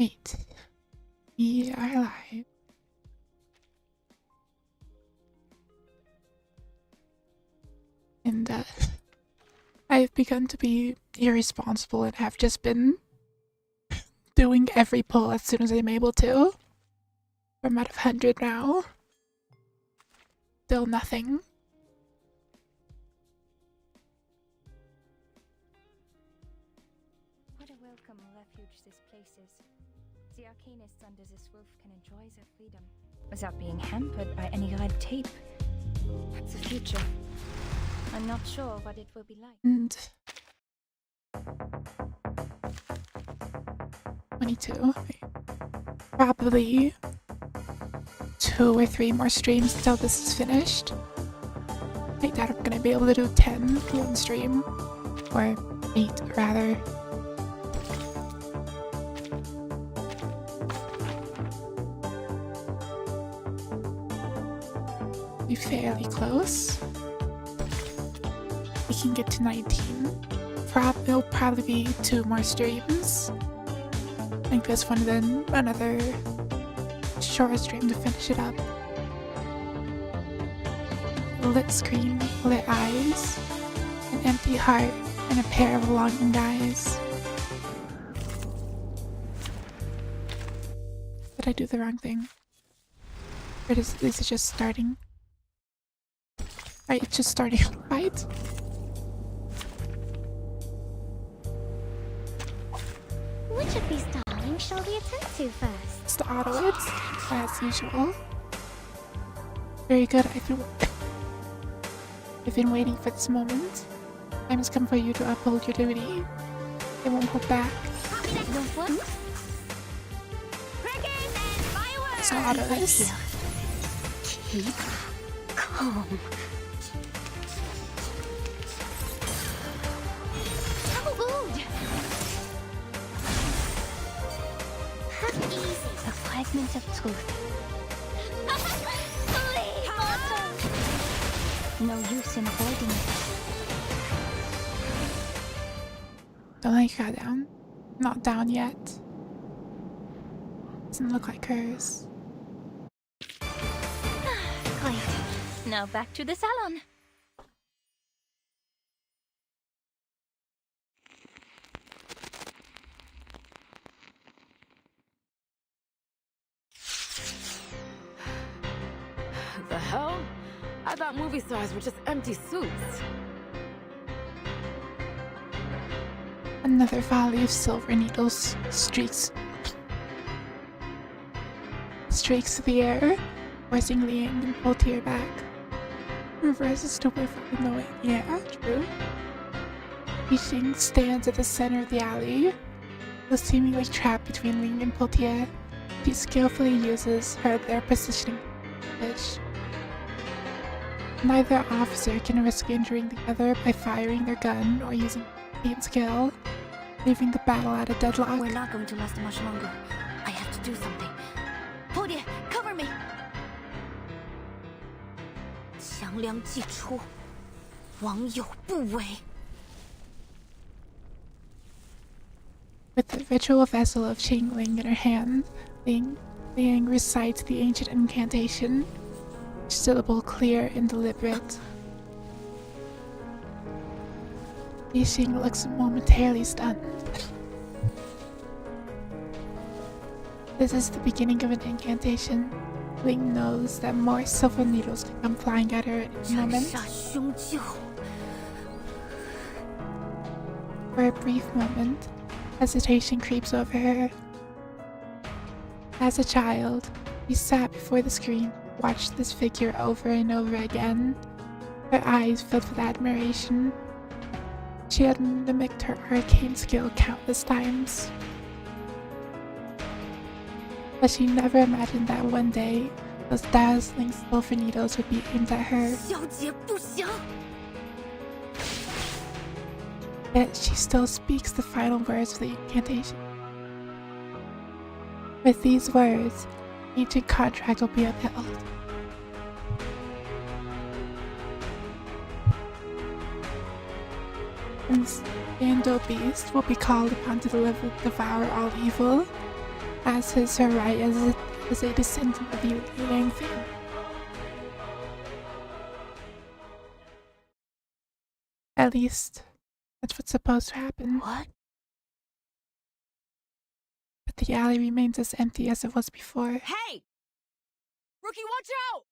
Wait. We are alive. And I've begun to be irresponsible and have just been doing every pull as soon as I'm able to. I'm out of 100 now. Still nothing. What a welcome refuge this place is. The arcanists under this roof can enjoy their freedom without being hampered by any red tape. The future. I'm not sure what it will be like. And 22. Probably 2 or 3 more streams until this is finished. I doubt I'm gonna be able to do 10 in one stream. Or 8, rather. Be fairly close. We can get to 19. It'll probably be 2 more streams. I think this one, then another short stream to finish it up. Lit screen, lit eyes, an empty heart, and a pair of longing eyes. Did I do the wrong thing? Or is this just starting? Right, it's just starting, right? Which of these darlings shall we attend to first? It's the auto-hits, as usual. Very good, I've been waiting for this moment. Time has come for you to uphold your duty. It won't hold back. So auto-hits. Keep calm. A fragment of truth. No use in avoiding it. Don't let her down. Not down yet. Doesn't look like hers. Great. Now back to the salon. The hell? I thought movie stars were just empty suits. Another volley of silver needles streaks through the air, forcing Liang and Voltaire back. Reverse is stupefied knowing, yeah, true. Yixing stands at the center of the alley, was seemingly trapped between Ling and Potier. She skillfully uses their positioning advantage. Neither officer can risk injuring the other by firing their gun or using pain skill, leaving the battle at a deadlock. We're not going to last much longer. I have to do something. Podia, cover me! 强梁既出，王有不为。 With the ritual vessel of Qingling in her hand, Liang recites the ancient incantation, each syllable clear and deliberate. Yixing looks momentarily stunned. This is the beginning of an incantation. Ling knows that more silver needles can come flying at her at any moment. For a brief moment, hesitation creeps over her. As a child, she sat before the screen, watched this figure over and over again, her eyes filled with admiration. She had mimicked her arcane skill countless times. But she never imagined that one day, those dazzling silver needles would be aimed at her. Yet she still speaks the final words of the incantation. With these words, ancient contract will be upheld. And Ando Beast will be called upon to devour all evil. as is her right as a descendant of the Liang family. At least, that's what's supposed to happen. What? But the alley remains as empty as it was before. Hey! Rookie, watch out!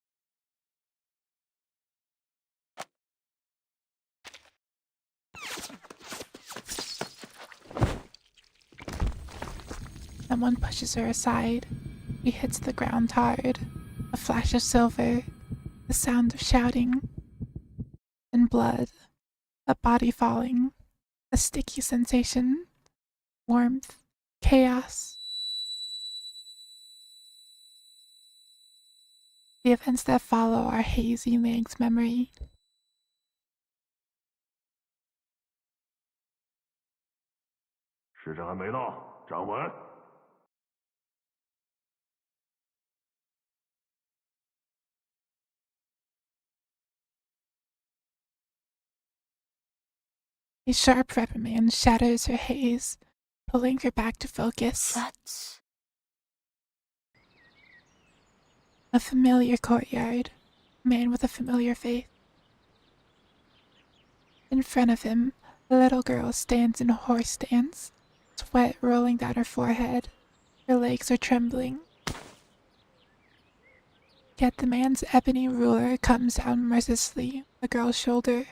Someone pushes her aside. She hits the ground hard. A flash of silver. The sound of shouting. And blood. A body falling. A sticky sensation. Warmth. Chaos. The events that follow are hazy in Liang's memory. A sharp reprimand shatters her haze, pulling her back to focus. That's... A familiar courtyard, a man with a familiar face. In front of him, a little girl stands in a horse stance, sweat rolling down her forehead. Her legs are trembling. Yet the man's ebony ruler comes down mercilessly on the girl's shoulder.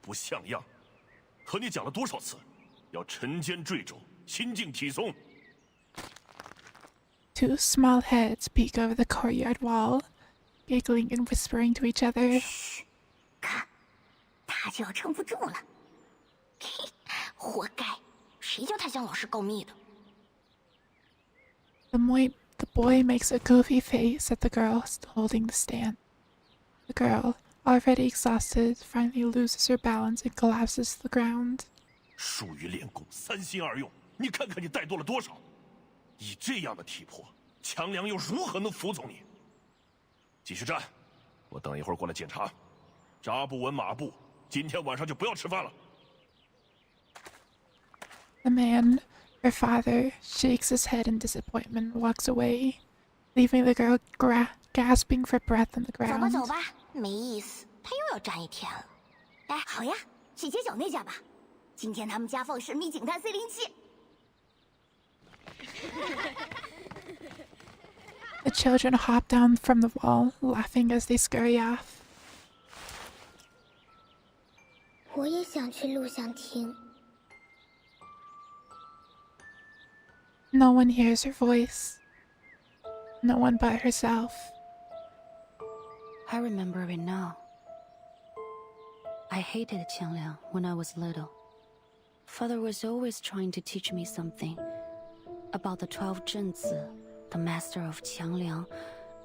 不像样，和你讲了多少次，要沉肩坠肘，心静体松。 Two small heads peek over the courtyard wall, giggling and whispering to each other. 看，他就要撑不住了。嘿，活该，谁叫他向老师告密的？ The boy makes a goofy face at the girl holding the stand. The girl, already exhausted, finally loses her balance and collapses to the ground. 疏于练功，三心二用，你看看你怠惰了多少！以这样的体魄，强梁又如何能服从你？继续站，我等一会儿过来检查。扎不稳马步，今天晚上就不要吃饭了。 The man, her father, shakes his head in disappointment and walks away, leaving the girl gasping for breath on the 走吧 ground. 走吧，没意思，他又要站一天了。哎，好呀，去街角那家吧。今天他们家放神秘警探 C07。 The children hop down from the wall, laughing as they scurry off. 我也想去录像厅。 No one hears her voice. No one but herself. I remember it now. I hated Qiangliang when I was little. Father was always trying to teach me something about the 12 Zhenzi, the master of Qiangliang,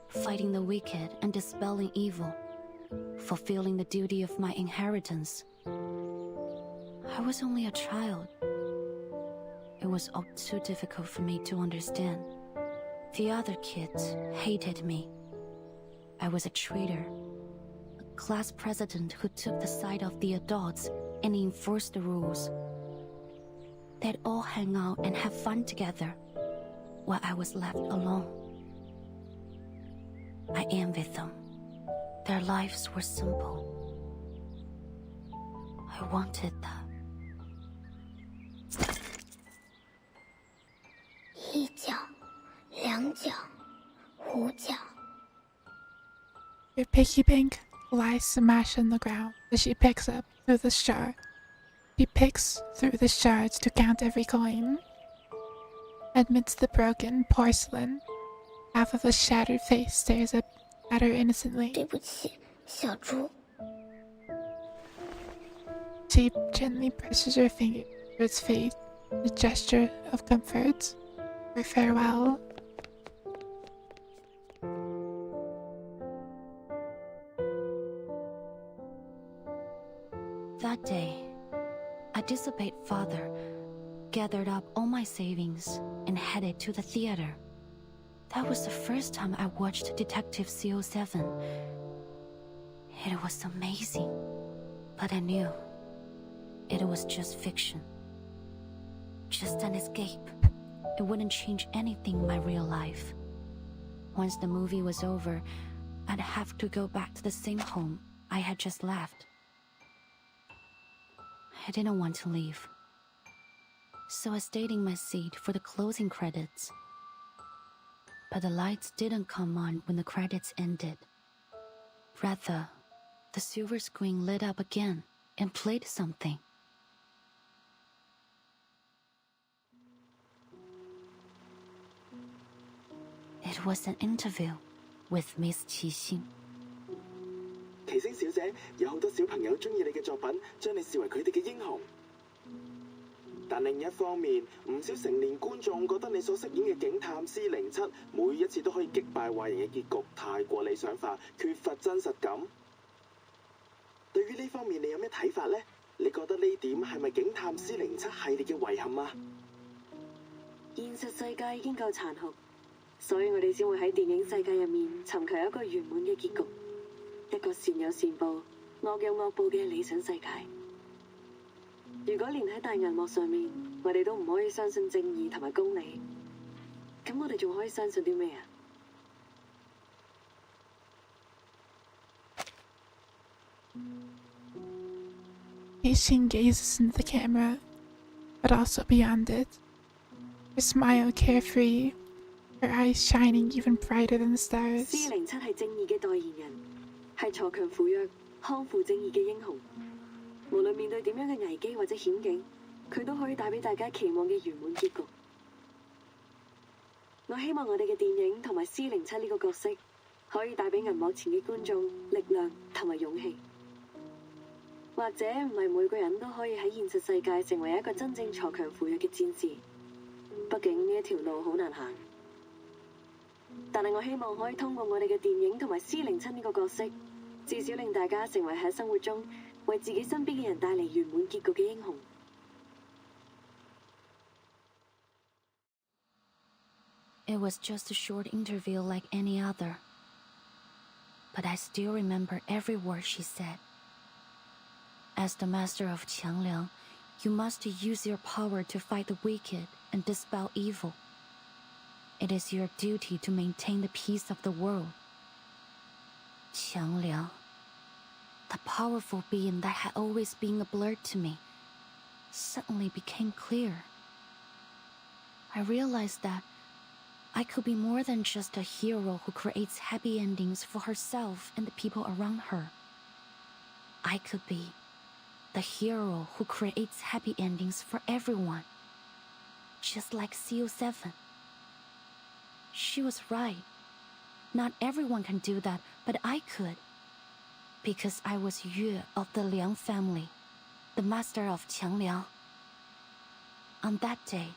fighting the wicked and dispelling evil, fulfilling the duty of my inheritance. I was only a child. It was all too difficult for me to understand. The other kids hated me. I was a traitor, a class president who took the side of the adults and enforced the rules. They'd all hang out and have fun together, while I was left alone. I envied them. Their lives were simple. I wanted that. 一脚，两脚，五脚。 Her piggy bank lies smashed on the ground as she picks up through the shard. She picks through the shards to count every coin. Amidst the broken porcelain, half of a shattered face stares up at her innocently. 对不起，小猪。 She gently presses her finger to its face, a gesture of comfort, or farewell. That day, I disobeyed father, gathered up all my savings, and headed to the theater. That was the first time I watched Detective CO7. It was amazing, but I knew it was just fiction. Just an escape. it wouldn't change anything in my real life. Once the movie was over, I'd have to go back to the same home I had just left. I didn't want to leave, so I stayed in my seat for the closing credits. But the lights didn't come on when the credits ended. Rather, the silver screen lit up again and played something. It was an interview with Miss Qi Xing. 奇星小姐，有好多小朋友中意你嘅作品，將你視為佢哋嘅英雄。但另一方面，唔少成年觀眾覺得你所飾演嘅警探 C07每一次都可以擊敗壞人嘅結局太過理想化，缺乏真實感。對於呢方面，你有咩睇法呢？你覺得呢點係咪警探 C07系列嘅遺憾啊？現實世界已經夠殘酷，所以我哋先會喺電影世界入面尋求一個圓滿嘅結局，一個善有善報、惡有惡報嘅理想世界。如果連喺大銀幕上面，我哋都唔可以相信正義同埋公理，咁我哋仲可以相信啲咩啊？ Yixing gazes into the camera, but also beyond it. Her smile carefree, her eyes shining even brighter than the stars. C07係正義嘅代言人，係鋤強扶弱、匡扶正義嘅英雄。無論面對點樣嘅危機或者險境，佢都可以帶俾大家期望嘅圓滿結局。我希望我哋嘅電影同埋 C07呢個角色，可以帶俾銀幕前嘅觀眾力量同埋勇氣。 或者唔係每個人都可以喺現實世界成為一個真正鋤強扶弱嘅戰士，畢竟呢一條路好難行。但係我希望可以通過我哋嘅電影同埋 C07呢個角色，至少令大家成為喺生活中為自己身邊嘅人帶嚟圓滿結局嘅英雄。It was just a short interview like any other, but I still remember every word she said. As the master of Qiangliang, you must use your power to fight the wicked and dispel evil. It is your duty to maintain the peace of the world. Qiangliang, the powerful being that had always been a blur to me, suddenly became clear. I realized that I could be more than just a hero who creates happy endings for herself and the people around her. I could be the hero who creates happy endings for everyone, just like CO7. She was right. Not everyone can do that, but I could. Because I was Yue of the Liang family, the master of Qiangliang. On that day,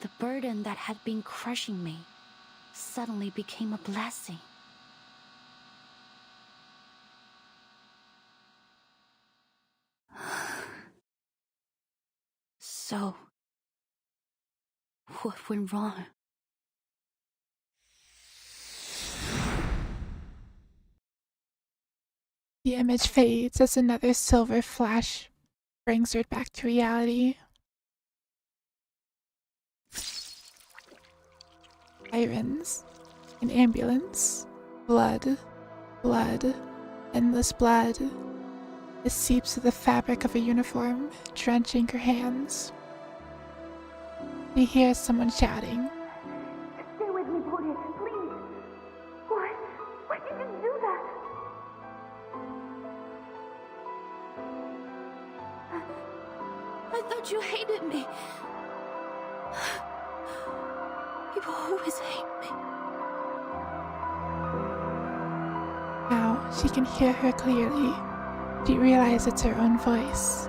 the burden that had been crushing me suddenly became a blessing. So, what went wrong? The image fades as another silver flash brings her back to reality. Sirens, an ambulance, blood, blood, endless blood. It seeps through the fabric of a uniform, drenching her hands. She hears someone shouting. Stay with me, Porter, please. Why? Why did you do that? I thought you hated me. People always hate me. Now she can hear her clearly. She realizes it's her own voice,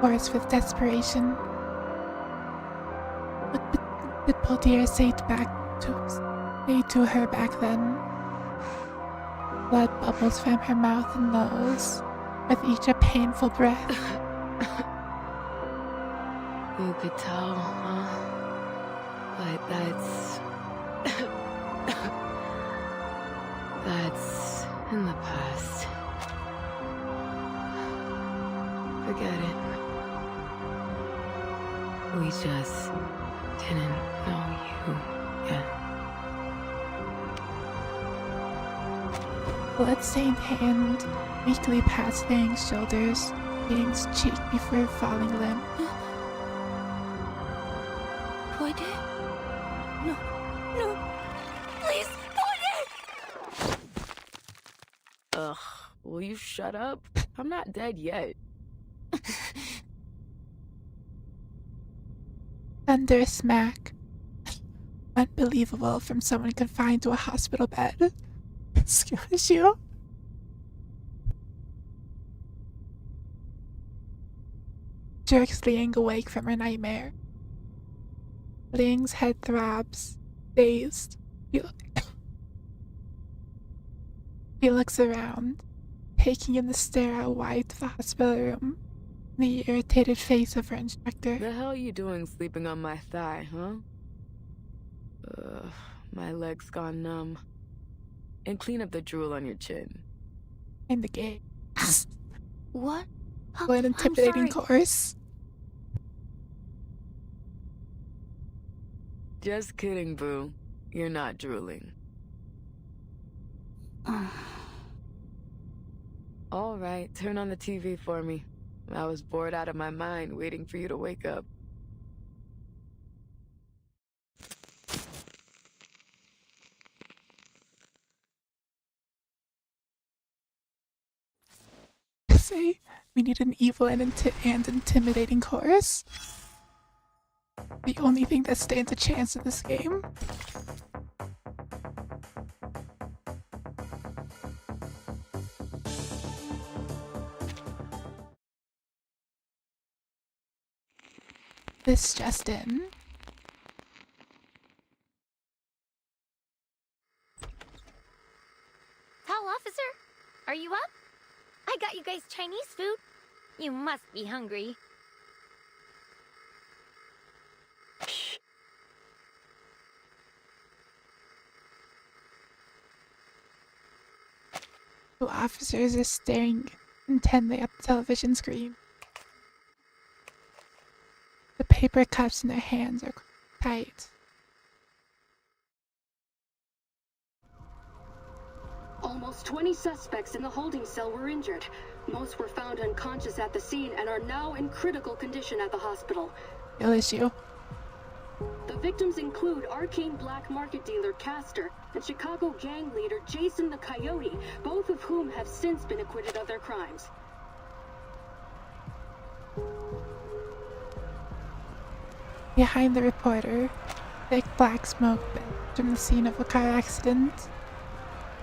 hoarse with desperation. What did Potier say to her back then? Blood bubbles from her mouth and nose, with each a painful breath. You could tell, huh? But that's... that's in the past. Forget it. We just Didn't know you yet. Bloodstained hand weakly pats Liang's shoulders, Liang's cheek before falling limp. Poide? No, no, please, Poide! Ugh, will you shut up? I'm not dead yet. Thunder smack. Unbelievable from someone confined to a hospital bed. Excuse you? Jerks Liang awake from her nightmare. Liang's head throbs, dazed. He looks around, taking in the sterile white of the hospital room, and the irritated face of her instructor. The hell you doing sleeping on my thigh, huh? Ugh, my leg's gone numb. And clean up the drool on your chin. And the gate. What? What an intimidating I'm sorry. course. Just kidding, boo. You're not drooling. All right, turn on the TV for me. I was bored out of my mind waiting for you to wake up. Say, we need an evil and intimidating chorus. The only thing that stands a chance in this game. This just in. Tall officer, are you up? I got you guys Chinese food. You must be hungry. Two officers are staring intently at the television screen. The paper cups in their hands are tight. Almost 20 suspects in the holding cell were injured. Most were found unconscious at the scene and are now in critical condition at the hospital. Real issue. The victims include arcane black market dealer Castor and Chicago gang leader Jason the Coyote, both of whom have since been acquitted of their crimes. Behind the reporter, thick black smoke billowed from the scene of a car accident.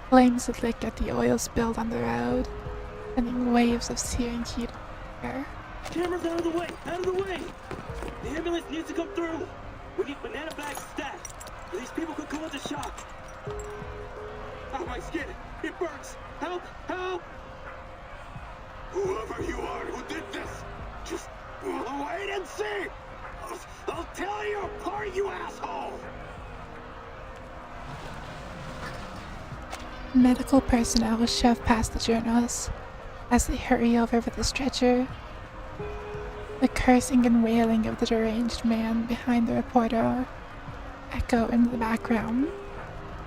Flames that lick at the oil spilled on the road, sending waves of searing heat on the air. Cameras out of the way! Out of the way! The ambulance needs to come through! We need banana bags stat! Or these people could go into shock! Oh, my skin! It burns! Help! Help! Whoever you are who did this, just wait and see! I'll tear you apart, you asshole! Medical personnel will shove past the journalists as they hurry over with the stretcher. The cursing and wailing of the deranged man behind the reporter echo in the background,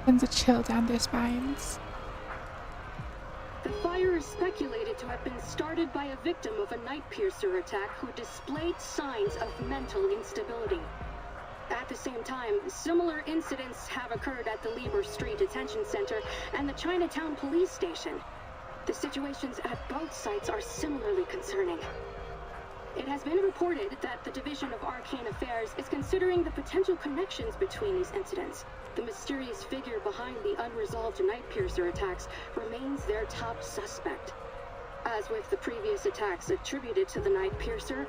sends a chill down their spines. The fire is speculated to have been started by a victim of a night piercer attack who displayed signs of mental instability. At the same time, similar incidents have occurred at the Lieber Street Detention Center and the Chinatown Police Station. The situations at both sites are similarly concerning. It has been reported that the Division of Arcane Affairs is considering the potential connections between these incidents. The mysterious figure behind the unresolved night piercer attacks remains their top suspect. As with the previous attacks attributed to the night piercer,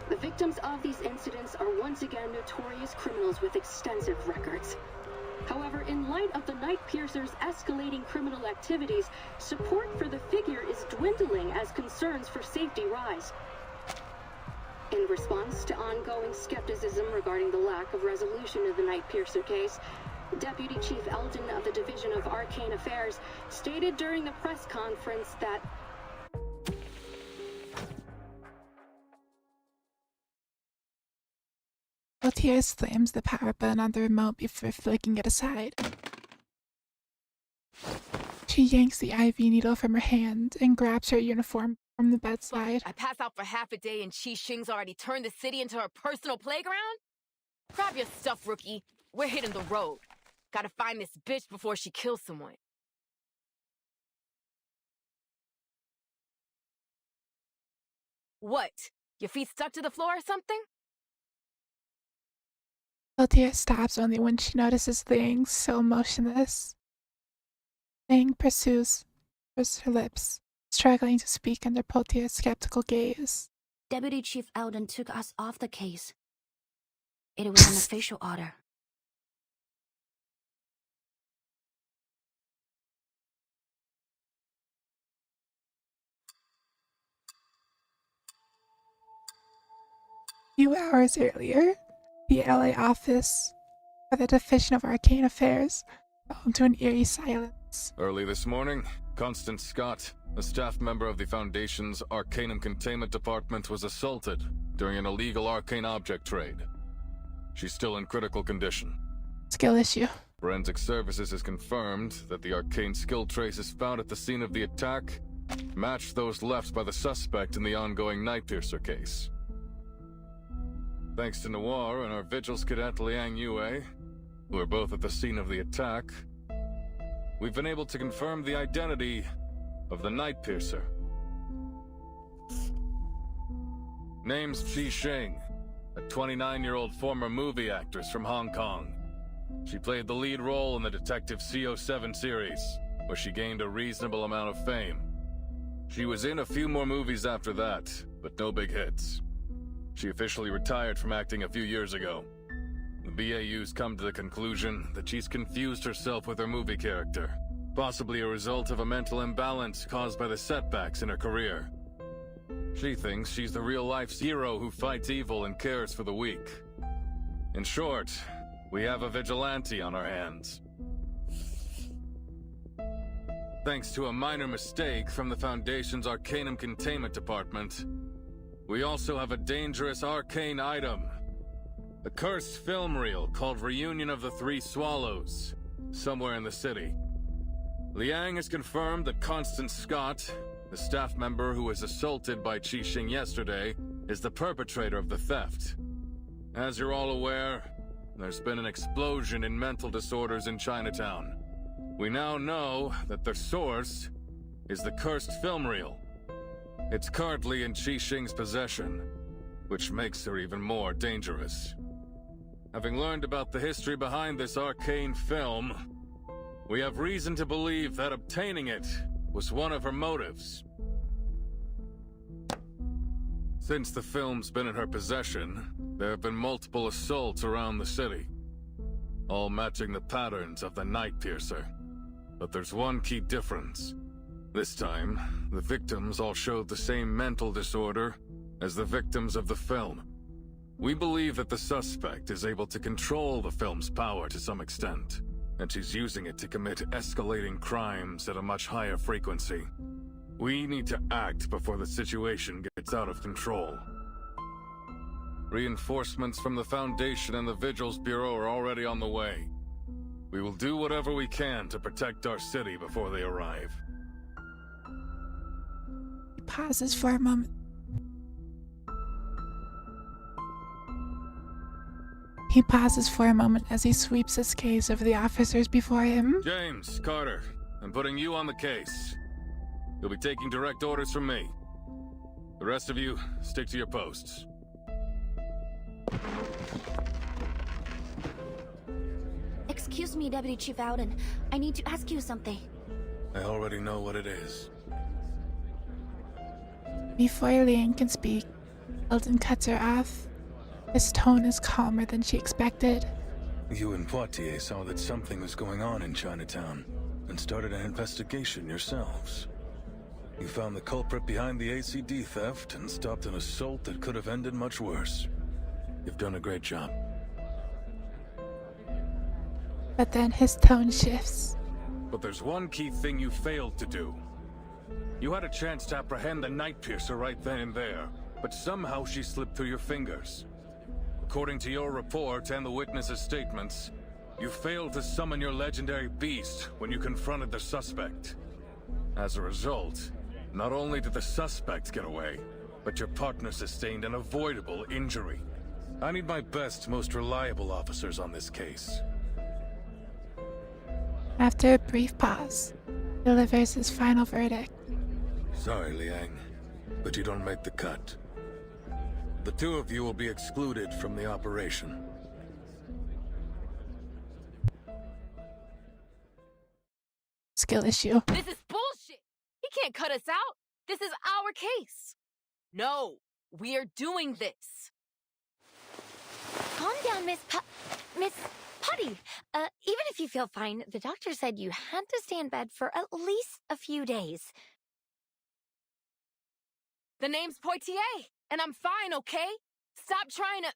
the victims of these incidents are once again notorious criminals with extensive records. However, in light of the night piercer's escalating criminal activities, support for the figure is dwindling as concerns for safety rise. In response to ongoing skepticism regarding the lack of resolution of the night piercer case, Deputy Chief Eldon of the Division of Arcane Affairs stated during the press conference that Gautier slams the power button on the remote before flicking it aside. She yanks the IV needle from her hand and grabs her uniform from the bedside. I pass out for half a day and Qixing's already turned the city into her personal playground? Grab your stuff, rookie. We're hitting the road. Gotta find this bitch before she kills someone. What? Your feet stuck to the floor or something? Gautier stops only when she notices Liang still motionless. Liang pursues her lips, struggling to speak under Gautier's skeptical gaze. Deputy Chief Eldon took us off the case. It was an official order. A few hours earlier, the LA office for the Division of Arcane Affairs fell into an eerie silence. Early this morning, Constance Scott, a staff member of the Foundation's Arcanum Containment Department, was assaulted during an illegal arcane object trade. She's still in critical condition. Skill issue. Forensic Services has confirmed that the arcane skill traces found at the scene of the attack matched those left by the suspect in the ongoing Nightpiercer case. Thanks to Noir and our Vigils cadet Liang Yue, who are both at the scene of the attack, we've been able to confirm the identity of the Nightpiercer. Name's Qixing, a 29-year-old former movie actress from Hong Kong. She played the lead role in the Detective CO7 series, where she gained a reasonable amount of fame. She was in a few more movies after that, but no big hits. She officially retired from acting a few years ago. The BAU's come to the conclusion that she's confused herself with her movie character, possibly a result of a mental imbalance caused by the setbacks in her career. She thinks she's the real-life hero who fights evil and cares for the weak. In short, we have a vigilante on our hands. Thanks to a minor mistake from the Foundation's Arcanum Containment Department, we also have a dangerous arcane item. A cursed film reel called Reunion of the Three Swallows, somewhere in the city. Liang has confirmed that Constance Scott, the staff member who was assaulted by Qixing yesterday, is the perpetrator of the theft. As you're all aware, there's been an explosion in mental disorders in Chinatown. We now know that the source is the cursed film reel. It's currently in Qixing's possession, which makes her even more dangerous. Having learned about the history behind this arcane film, we have reason to believe that obtaining it was one of her motives. Since the film's been in her possession, there have been multiple assaults around the city, all matching the patterns of the Nightpiercer. But there's one key difference. This time, the victims all showed the same mental disorder as the victims of the film. We believe that the suspect is able to control the film's power to some extent, and she's using it to commit escalating crimes at a much higher frequency. We need to act before the situation gets out of control. Reinforcements from the Foundation and the Vigils Bureau are already on the way. We will do whatever we can to protect our city before they arrive. He pauses for a moment. He pauses for a moment as he sweeps his gaze over the officers before him. James, Carter, I'm putting you on the case. You'll be taking direct orders from me. The rest of you, stick to your posts. Excuse me, Deputy Chief Eldon. I need to ask you something. I already know what it is. Before Liang can speak, Eldon cuts her off. His tone is calmer than she expected. You and Poitier saw that something was going on in Chinatown and started an investigation yourselves. You found the culprit behind the ACD theft and stopped an assault that could have ended much worse. You've done a great job. But then his tone shifts. But there's one key thing you failed to do. You had a chance to apprehend the Nightpiercer right then and there, but somehow she slipped through your fingers. According to your report and the witnesses' statements, you failed to summon your legendary beast when you confronted the suspect. As a result, not only did the suspect get away, but your partner sustained an avoidable injury. I need my best, most reliable officers on this case. After a brief pause, delivers his final verdict. Sorry, Liang, but you don't make the cut. The two of you will be excluded from the operation. Skill issue. This is bullshit! He can't cut us out! This is our case! No, we are doing this! Calm down, Miss Putty. Even if you feel fine, the doctor said you had to stay in bed for at least a few days. The name's Poitier, and I'm fine, okay? Stop trying to...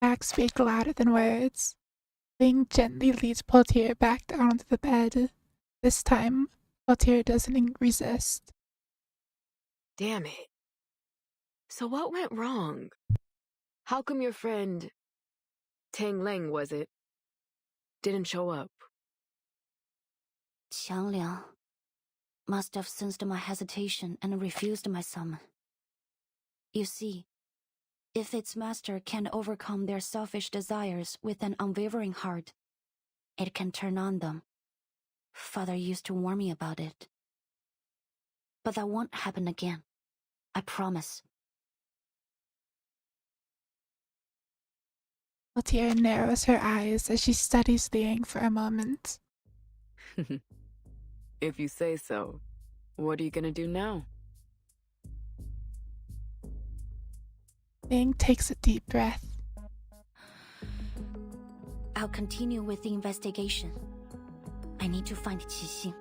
Acts speak louder than words. Ling gently leads Poitier back down onto the bed. This time, Poitier doesn't resist. Damn it. So what went wrong? How come your friend... Tang Leng, was it? Didn't show up? Qiangliang must have sensed my hesitation and refused my summon. You see, if its master can overcome their selfish desires with an unwavering heart, it can turn on them. Father used to warn me about it. But that won't happen again. I promise. Poitier narrows her eyes as she studies Liang for a moment. If you say so, what are you gonna do now? Liang takes a deep breath. I'll continue with the investigation. I need to find Qixing.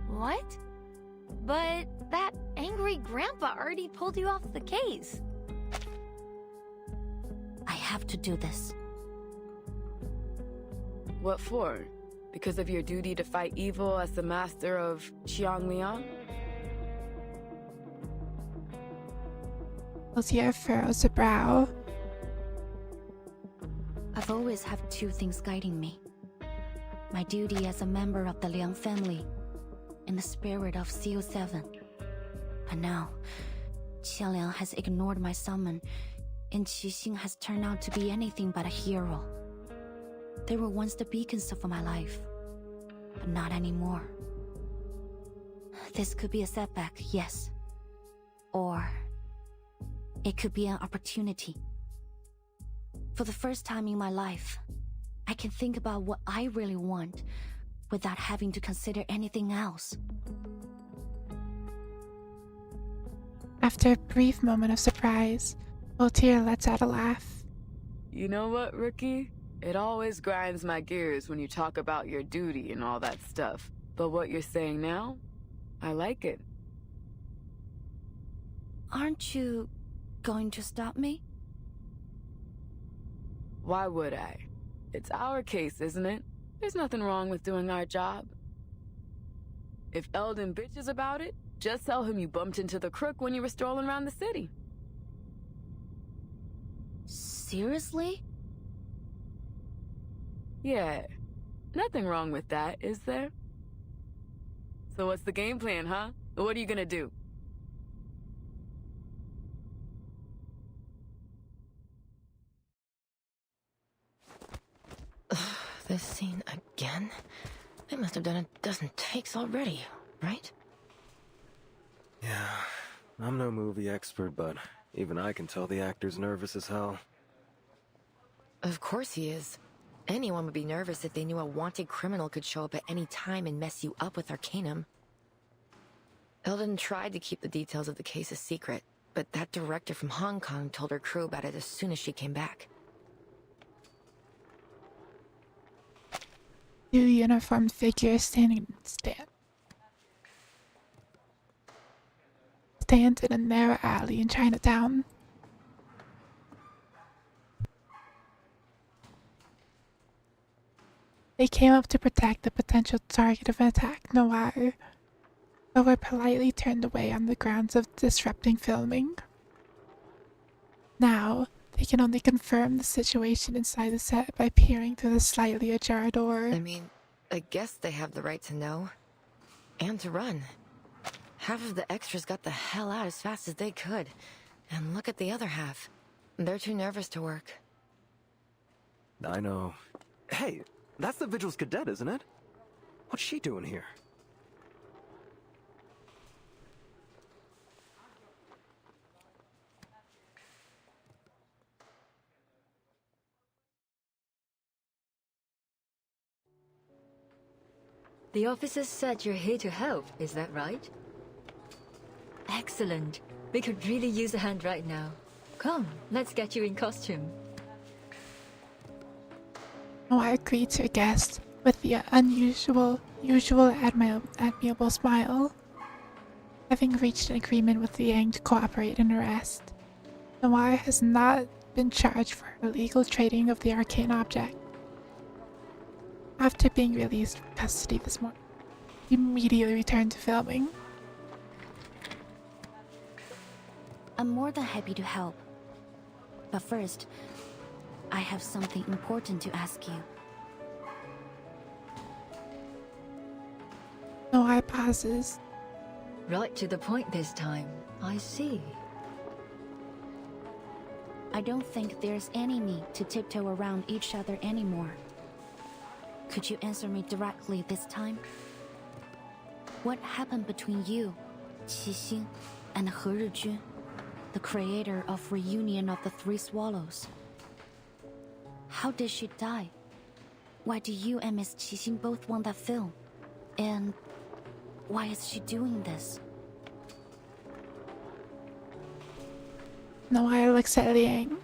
What? But that angry grandpa already pulled you off the case. I have to do this. What for? Because of your duty to fight evil as the master of Qiangliang? Poitier furrows a brow. I've always had two things guiding me. My duty as a member of the Liang family, and the spirit of CO7. But now, Qianliang has ignored my summon, and Qixing has turned out to be anything but a hero. They were once the beacons of my life, but not anymore. This could be a setback, yes. Or it could be an opportunity. For the first time in my life, I can think about what I really want without having to consider anything else. After a brief moment of surprise, Poitier lets out a laugh. You know what, Rookie? It always grinds my gears when you talk about your duty and all that stuff. But what you're saying now, I like it. Aren't you going to stop me? Why would I? It's our case, isn't it? There's nothing wrong with doing our job. If Eldon bitches about it, just tell him you bumped into the crook when you were strolling around the city. Seriously? Yeah. Nothing wrong with that, is there? So what's the game plan, huh? What are you gonna do? This scene again? They must have done a dozen takes already, right? Yeah, I'm no movie expert, but even I can tell the actor's nervous as hell. Of course he is. Anyone would be nervous if they knew a wanted criminal could show up at any time and mess you up with Arcanum. Eldon tried to keep the details of the case a secret, but that director from Hong Kong told her crew about it as soon as she came back. Two uniformed figures stand in a narrow alley in Chinatown. They came up to protect the potential target of an attack, Noir, but were politely turned away on the grounds of disrupting filming. Now, they can only confirm the situation inside the set by peering through the slightly ajar door. I mean, I guess they have the right to know. And to run. Half of the extras got the hell out as fast as they could. And look at the other half. They're too nervous to work. I know. Hey, that's the Vigil's cadet, isn't it? What's she doing here? The officers said you're here to help, is that right? Excellent. We could really use a hand right now. Come, let's get you in costume. Noir greets her guest with the usual admirable smile. Having reached an agreement with Liang to cooperate in arrest, Noir has not been charged for illegal trading of the arcane object. After being released from custody this morning, he immediately returned to filming. I'm more than happy to help. But first, I have something important to ask you. Noir pauses. Right to the point this time. I see. I don't think there's any need to tiptoe around each other anymore. Could you answer me directly this time? What happened between you, Qixing, and He Rijun, the creator of Reunion of the Three Swallows? How did she die? Why do you and Miss Qixing both want that film? And why is she doing this? Noir looks at Liang,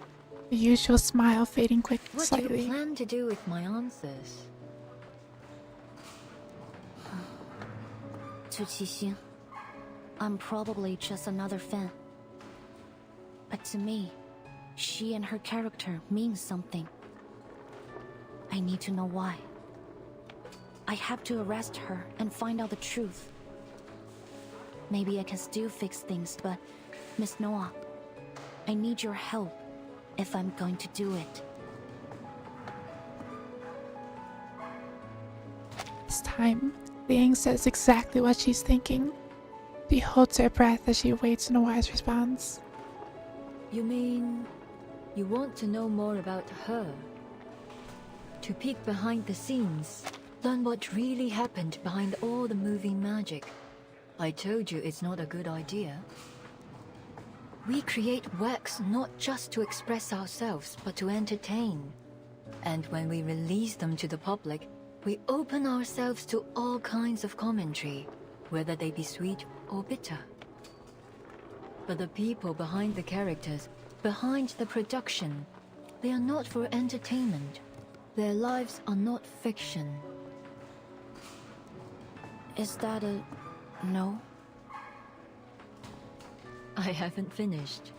the usual smile fading What do you plan to do with my answers? To Qixing, I'm probably just another fan. But to me, she and her character means something. I need to know why. I have to arrest her and find out the truth. Maybe I can still fix things, but Miss Noah, I need your help if I'm going to do it. This time, Liang says exactly what she's thinking. She holds her breath as she awaits Noir's response. You mean you want to know more about her? To peek behind the scenes, learn what really happened behind all the moving magic. I told you it's not a good idea. We create works not just to express ourselves, but to entertain. And when we release them to the public, we open ourselves to all kinds of commentary, whether they be sweet or bitter. But the people behind the characters, behind the production, they are not for entertainment. Their lives are not fiction. Is that a no? I haven't finished.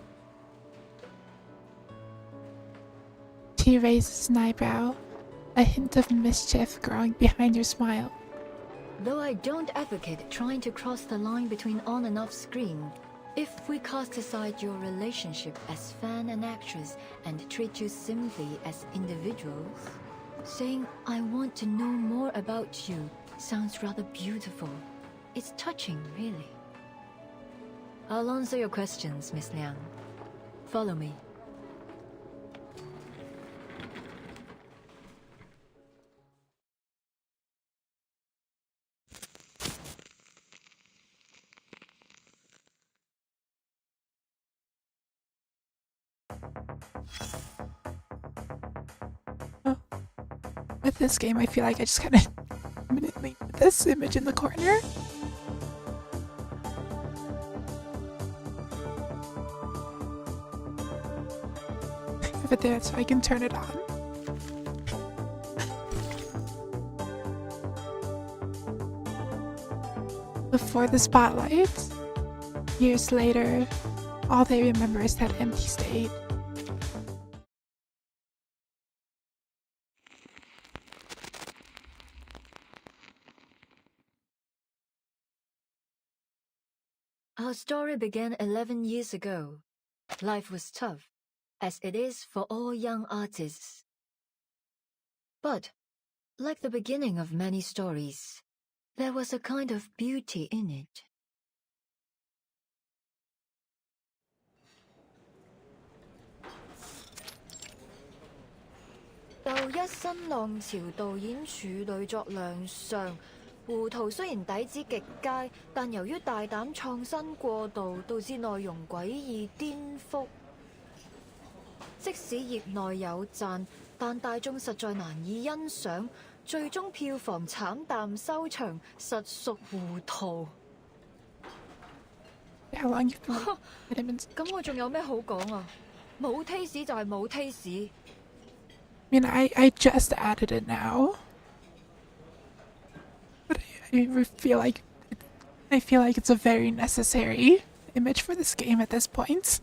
She raises an eyebrow, a hint of mischief growing behind her smile. Though I don't advocate trying to cross the line between on and off screen, if we cast aside your relationship as fan and actress and treat you simply as individuals, saying I want to know more about you sounds rather beautiful. It's touching, really. I'll answer your questions, Miss Liang. Follow me. With this game, I feel like I just kind of permanently put this image in the corner. Have it there so I can turn it on. Before the spotlight, years later, all they remember is that empty state. Our story began 11 years ago. Life was tough, as it is for all young artists. But, like the beginning of many stories, there was a kind of beauty in it. 到一新浪潮導演處女作亮相，胡圖雖然底子極佳，但由於大膽創新過度，導致內容詭異顛覆。即使業內有讚，但大眾實在難以欣賞，最終票房慘淡收場，實屬糊塗。咁我仲有咩好講啊？冇 taste 就係冇 taste。I mean, I just added it now, but I feel like it's a very necessary image for this game at this point.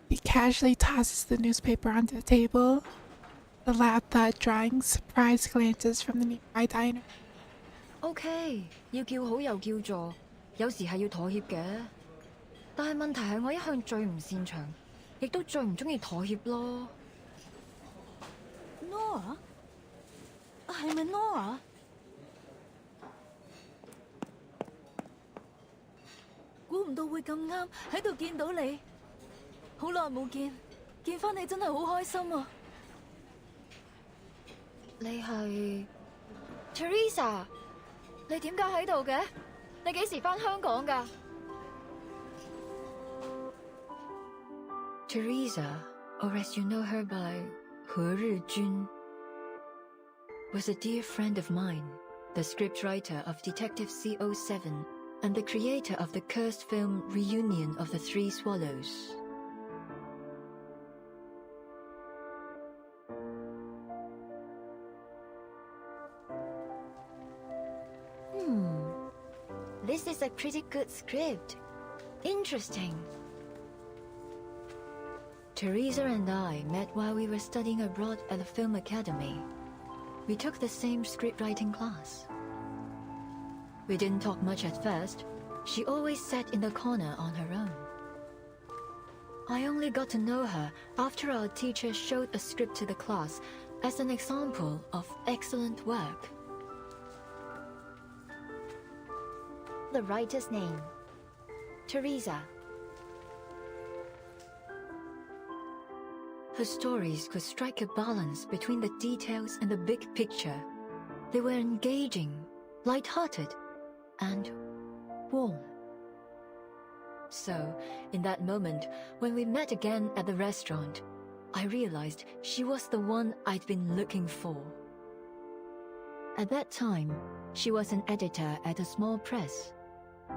He casually tosses the newspaper onto the table. The loud thud drawing surprised glances from the nearby diner. OK， 要叫好又叫座，有時係要妥協嘅。但係問題係我一向最唔擅長。亦都最唔中意妥協咯。Nora？ 係咪 Nora？ 估唔到會咁啱喺度見到你，好耐冇見，見翻你真係好開心啊！你係 Teresa？ 你點解喺度嘅？你幾時翻香港㗎？ Teresa, or as you know her by 何日君, was a dear friend of mine, the scriptwriter of Detective C07 and the creator of the cursed film Reunion of the Three Swallows. This is a pretty good script. Interesting. Teresa and I met while we were studying abroad at the Film Academy. We took the same scriptwriting class. We didn't talk much at first. She always sat in the corner on her own. I only got to know her after our teacher showed a script to the class as an example of excellent work. The writer's name. Teresa. Her stories could strike a balance between the details and the big picture. They were engaging, light-hearted, and warm. So, in that moment, when we met again at the restaurant, I realized she was the one I'd been looking for. At that time, she was an editor at a small press.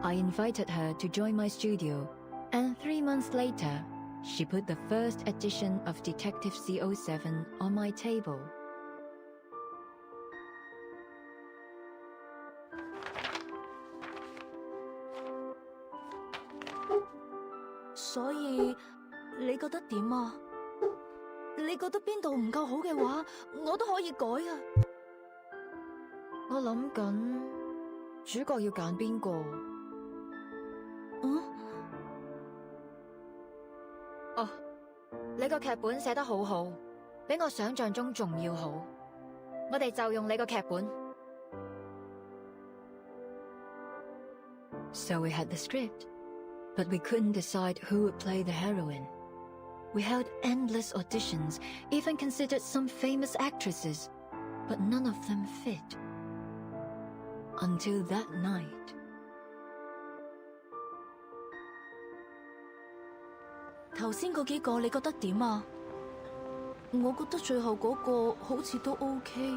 I invited her to join my studio, and 3 months later, she put the first edition of Detective C07 on my table. 所以你覺得點啊？你覺得邊度唔夠好嘅話，我都可以改啊。我諗緊主角要揀邊個？哦，你個劇本寫得好好，比我想象中仲要好。我哋就用你個劇本。So we had the script, but we couldn't decide who would play the heroine. We held endless auditions, even considered some famous actresses, but none of them fit. Until that night. 頭先嗰幾個你覺得點啊？我覺得最後嗰個好似都 OK。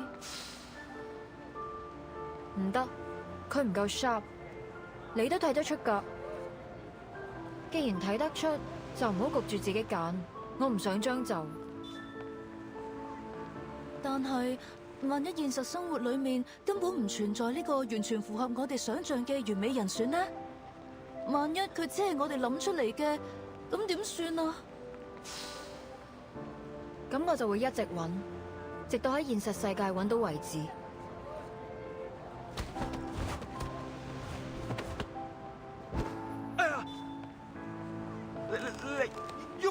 唔得，佢唔夠 sharp。你都睇得出㗎。既然睇得出，就唔好焗住自己揀。我唔想將就。但係，萬一現實生活裏面根本唔存在呢個完全符合我哋想象嘅完美人選呢？萬一佢只係我哋諗出嚟嘅，咁點算啊？咁我就會一直揾，直到喺現實世界揾到為止。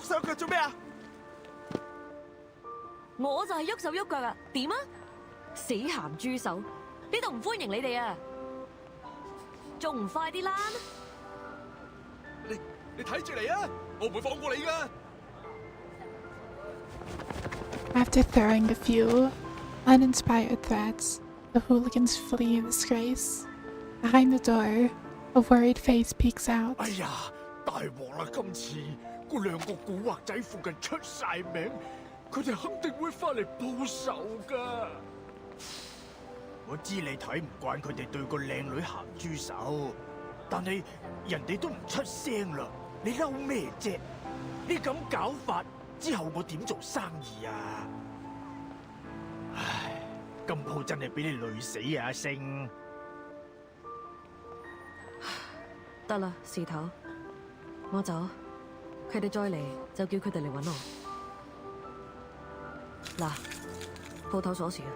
手腳做咩啊？我就係喐手喐腳啊，點啊？死鹹豬手，呢度唔歡迎你哋啊！仲唔快啲啦？你睇住嚟啊！我唔會放過你噶。After throwing a few uninspired threats, the hooligans flee in disgrace. Behind the door, a worried face peeks out. 哎呀，大鑊啦！今次嗰兩個古惑仔附近出晒名，佢哋肯定會翻嚟報仇噶。我知你睇唔慣佢哋對個靚女鹹豬手，但係人哋都唔出聲啦，你嬲咩啫？你咁搞法之後，我點做生意啊？唉，今鋪真係俾你累死啊，阿星！得啦，事頭，我走。佢哋再嚟就叫佢哋嚟搵我。嗱，鋪頭鎖匙啊！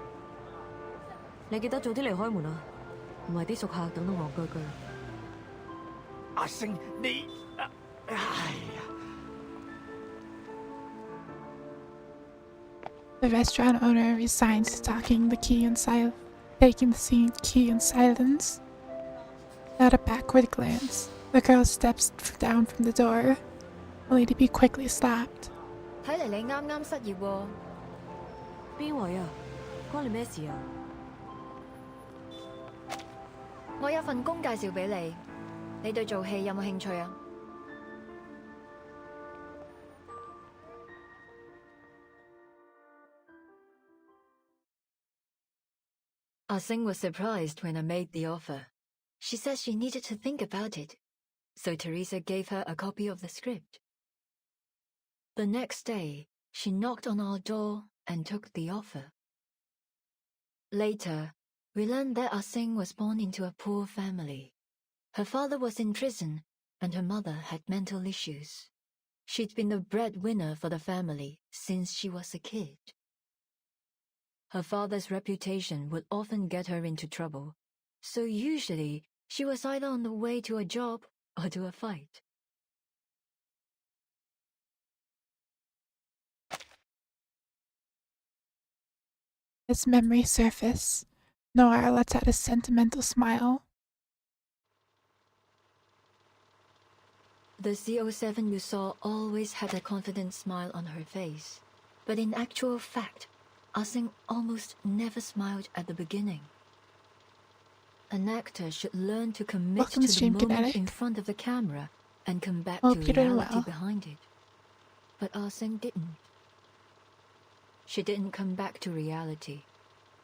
你記得早啲嚟開門啊，唔係啲熟客等到戇居居。阿星，你哎呀！ The restaurant owner resigns to taking the key in silence. Without a backward glance, the girl steps down from the door, only to be quickly stopped. 睇嚟你啱啱失業喎。邊位啊？關你咩事啊？我有份工介紹俾你，你對做戲有冇興趣啊？Ah Sing was surprised when I made the offer. She said she needed to think about it, so Teresa gave her a copy of the script. The next day, she knocked on our door and took the offer. Later, we learned that Ah Sing was born into a poor family. Her father was in prison, and her mother had mental issues. She'd been the breadwinner for the family since she was a kid. Her father's reputation would often get her into trouble, so usually she was either on the way to a job or to a fight. As memories surface, Noir lets out a sentimental smile. The CO7 you saw always had a confident smile on her face, but in actual fact, Ah Sing almost never smiled at the beginning. An actor should learn to commit Welcome to the Stream moment Kinetic. in front of the camera and come back Hope to you're doing reality well. behind it. But Ah Sing didn't. She didn't come back to reality.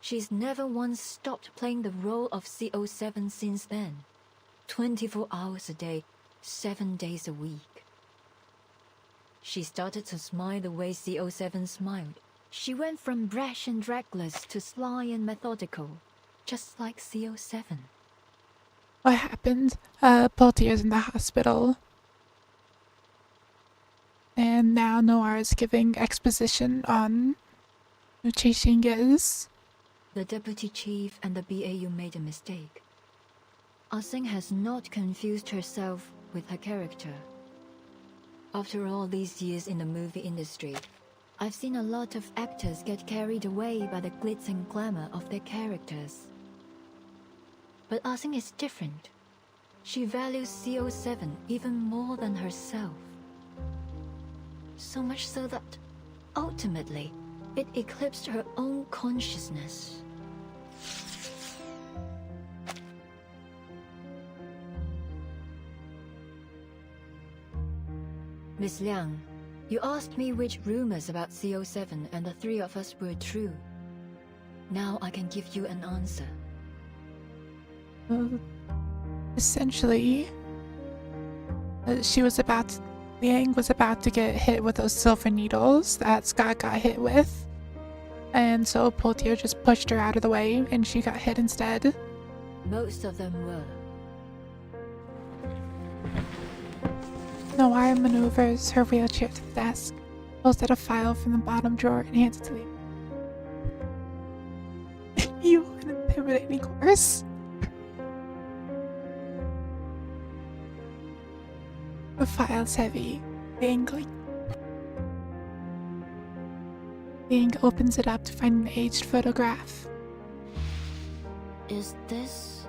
She's never once stopped playing the role of CO7 since then. 24 hours a day, 7 days a week. She started to smile the way CO7 smiled. She went from brash and reckless to sly and methodical, just like CO7. What happened? Poltier's in the hospital. And now Noir is giving exposition on who Chasing is. The deputy chief and the BAU made a mistake. Ah Sing has not confused herself with her character. After all these years in the movie industry, I've seen a lot of actors get carried away by the glitz and glamour of their characters. But Ah Sing is different. She values CO7 even more than herself. So much so that, ultimately, it eclipsed her own consciousness. Miss Liang, you asked me which rumors about CO7 and the three of us were true. Now I can give you an answer. Essentially, Liang was about to get hit with those silver needles that Scott got hit with. And so Poltier just pushed her out of the way and she got hit instead. Most of them were. Noir maneuvers her wheelchair to the desk, pulls out a file from the bottom drawer and hands it to Liang. You an intimidating horse. The file's heavy. Liang Ling opens it up to find an aged photograph. Is this?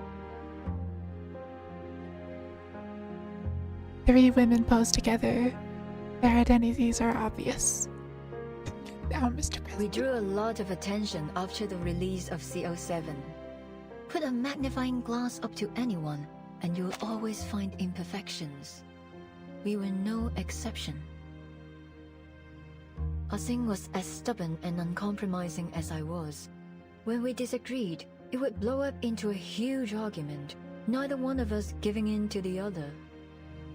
3 women pose together. Their identities are obvious. Now, Mr. President. We drew a lot of attention after the release of CO7. Put a magnifying glass up to anyone, and you'll always find imperfections. We were no exception. Ah-Sing was as stubborn and uncompromising as I was. When we disagreed, it would blow up into a huge argument, neither one of us giving in to the other.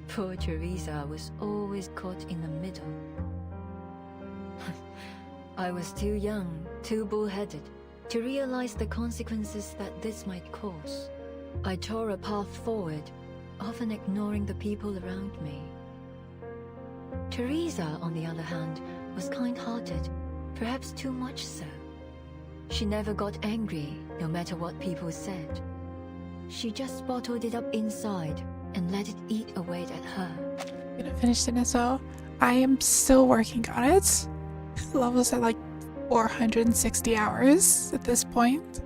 Poor Teresa was always caught in the middle. I was too young, too bullheaded, to realize the consequences that this might cause. I tore a path forward, often ignoring the people around me. Teresa, on the other hand, was kind-hearted, perhaps too much so. She never got angry, no matter what people said. She just bottled it up inside and let it eat away at her. I'm gonna finish the NSO. I am still working on it. Levels at like 460 hours at this point.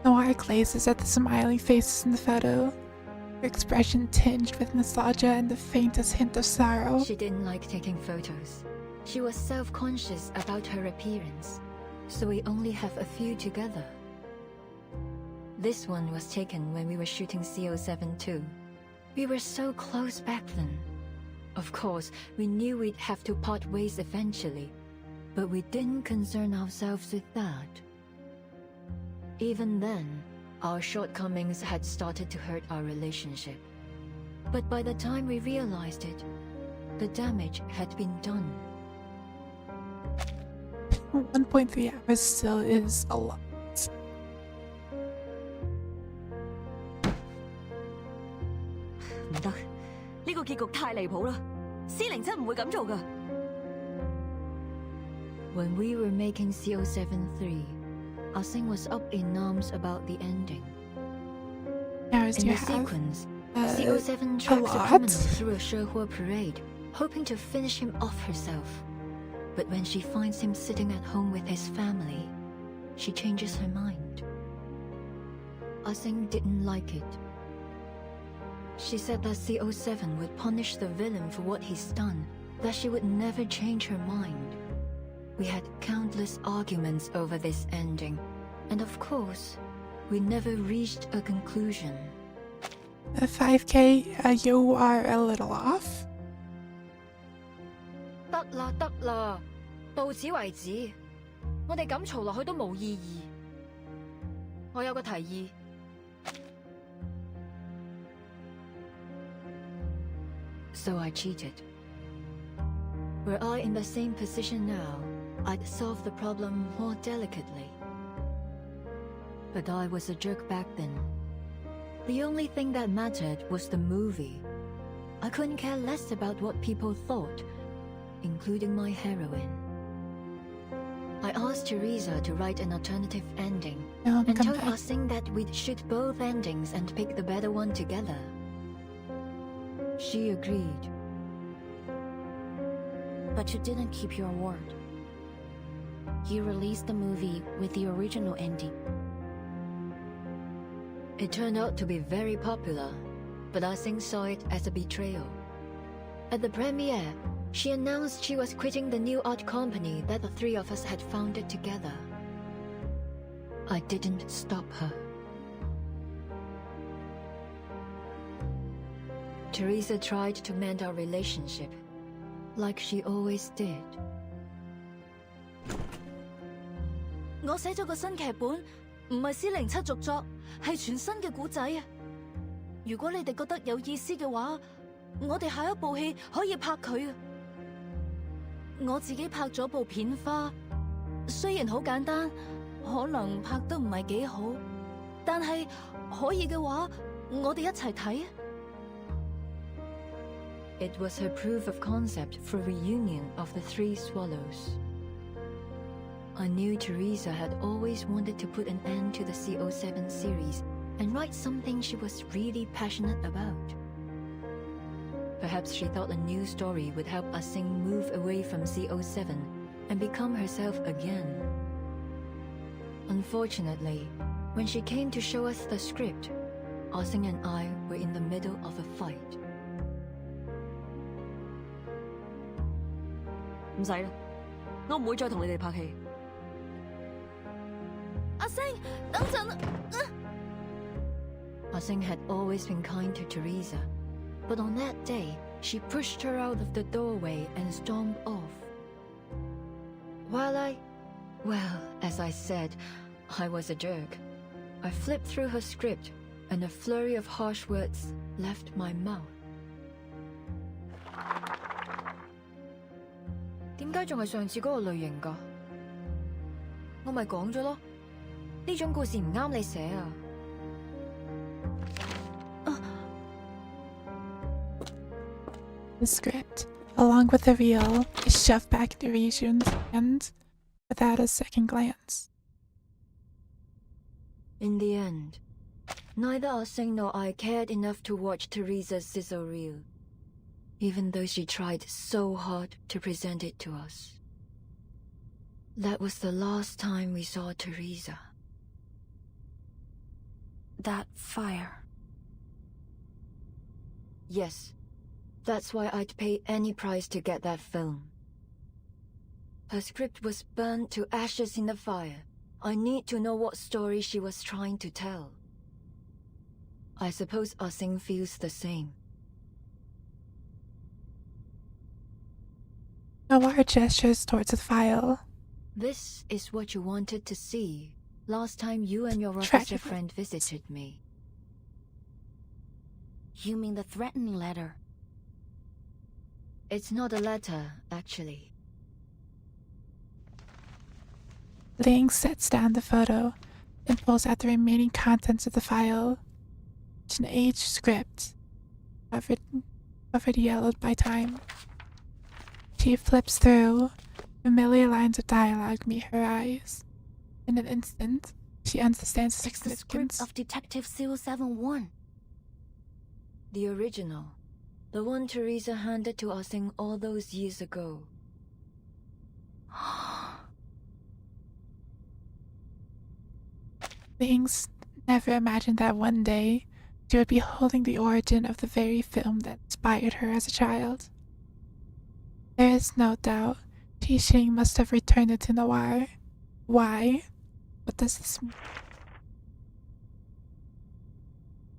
No eye glazes at the smiling faces in the photo. Her expression tinged with nostalgia and the faintest hint of sorrow. She didn't like taking photos. She was self-conscious about her appearance, so we only have a few together. This one was taken when we were shooting CO7 too. We were so close back then. Of course, we knew we'd have to part ways eventually, but we didn't concern ourselves with that. Even then, our shortcomings had started to hurt our relationship. But by the time we realized it, the damage had been done. 1.3 hours still is a lot. 唔得，呢個結局太離譜啦！司靈真唔會咁做㗎。When we were making CO7-3, Ah-Sing was up in arms about the ending. Hours In you the have? sequence, CO7 a tracks a lot? criminal through a Shehua parade, hoping to finish him off herself. But when she finds him sitting at home with his family, she changes her mind. Ah-Sing didn't like it. She said that CO7 would punish the villain for what he's done, that she would never change her mind. We had countless arguments over this ending, and of course, we never reached a conclusion. 5K, you are a little off. 得啦得啦，到此為止。我哋咁嘈落去都冇意義。我有個提議。So I cheated. Were I in the same position now, I'd solve the problem more delicately. But I was a jerk back then. The only thing that mattered was the movie. I couldn't care less about what people thought, including my heroine. I asked Teresa to write an alternative ending, and told Ah-Sing that we'd shoot both endings and pick the better one together. She agreed. But you didn't keep your word. You released the movie with the original ending. It turned out to be very popular, but Ah-Sing saw it as a betrayal. At the premiere, she announced she was quitting the new art company that the three of us had founded together. I didn't stop her. Teresa tried to mend our relationship, like she always did. 我寫咗個新劇本，唔係C07續作，係全新嘅故仔啊！如果你哋覺得有意思嘅話，我哋下一部戲可以拍佢啊！我自己拍咗部片花，雖然好簡單，可能拍得唔係幾好，但係可以嘅話，我哋一齊睇啊！ It was her proof of concept for reunion of the Three Swallows. I knew Teresa had always wanted to put an end to the CO7 series and write something she was really passionate about. Perhaps she thought a new story would help Ah Sing move away from CO7 and become herself again. Unfortunately, when she came to show us the script, Ah Sing and I were in the middle of a fight. 唔使啦，我唔會再同你哋拍戲。阿星，等陣啊Ah Sing had always been kind to Teresa, but on that day, she pushed her out of the doorway and stormed off. Well, as I said, I was a jerk. I flipped through her script, and a flurry of harsh words left my mouth. 點解仲係上次嗰個類型㗎？我咪講咗咯，呢種故事唔啱你寫啊！ The script, along with the reel, is shoved back into Rijun's hand without a second glance. In the end, neither Ah Sing nor I cared enough to watch Teresa's sizzle reel, even though she tried so hard to present it to us. That was the last time we saw Teresa. That fire. Yes, that's why I'd pay any price to get that film. Her script was burned to ashes in the fire. I need to know what story she was trying to tell. I suppose Ah Sing feels the same. Noir gestures towards the file. This is what you wanted to see last time you and your officer Tragically. friend visited me. You mean the threatening letter? It's not a letter, actually. Ling sets down the photo and pulls out the remaining contents of the file. It's an aged script, covered yellowed by time. She flips through. Familiar lines of dialogue meet her eyes. In an instant, she understands the It's the significance. script of Detective 071. The original. The one Teresa handed to Ah Sing all those years ago. Ling's never imagined that one day she would be holding the origin of the very film that inspired her as a child. There is no doubt Xing must have returned it to Noir. Why? What does this mean?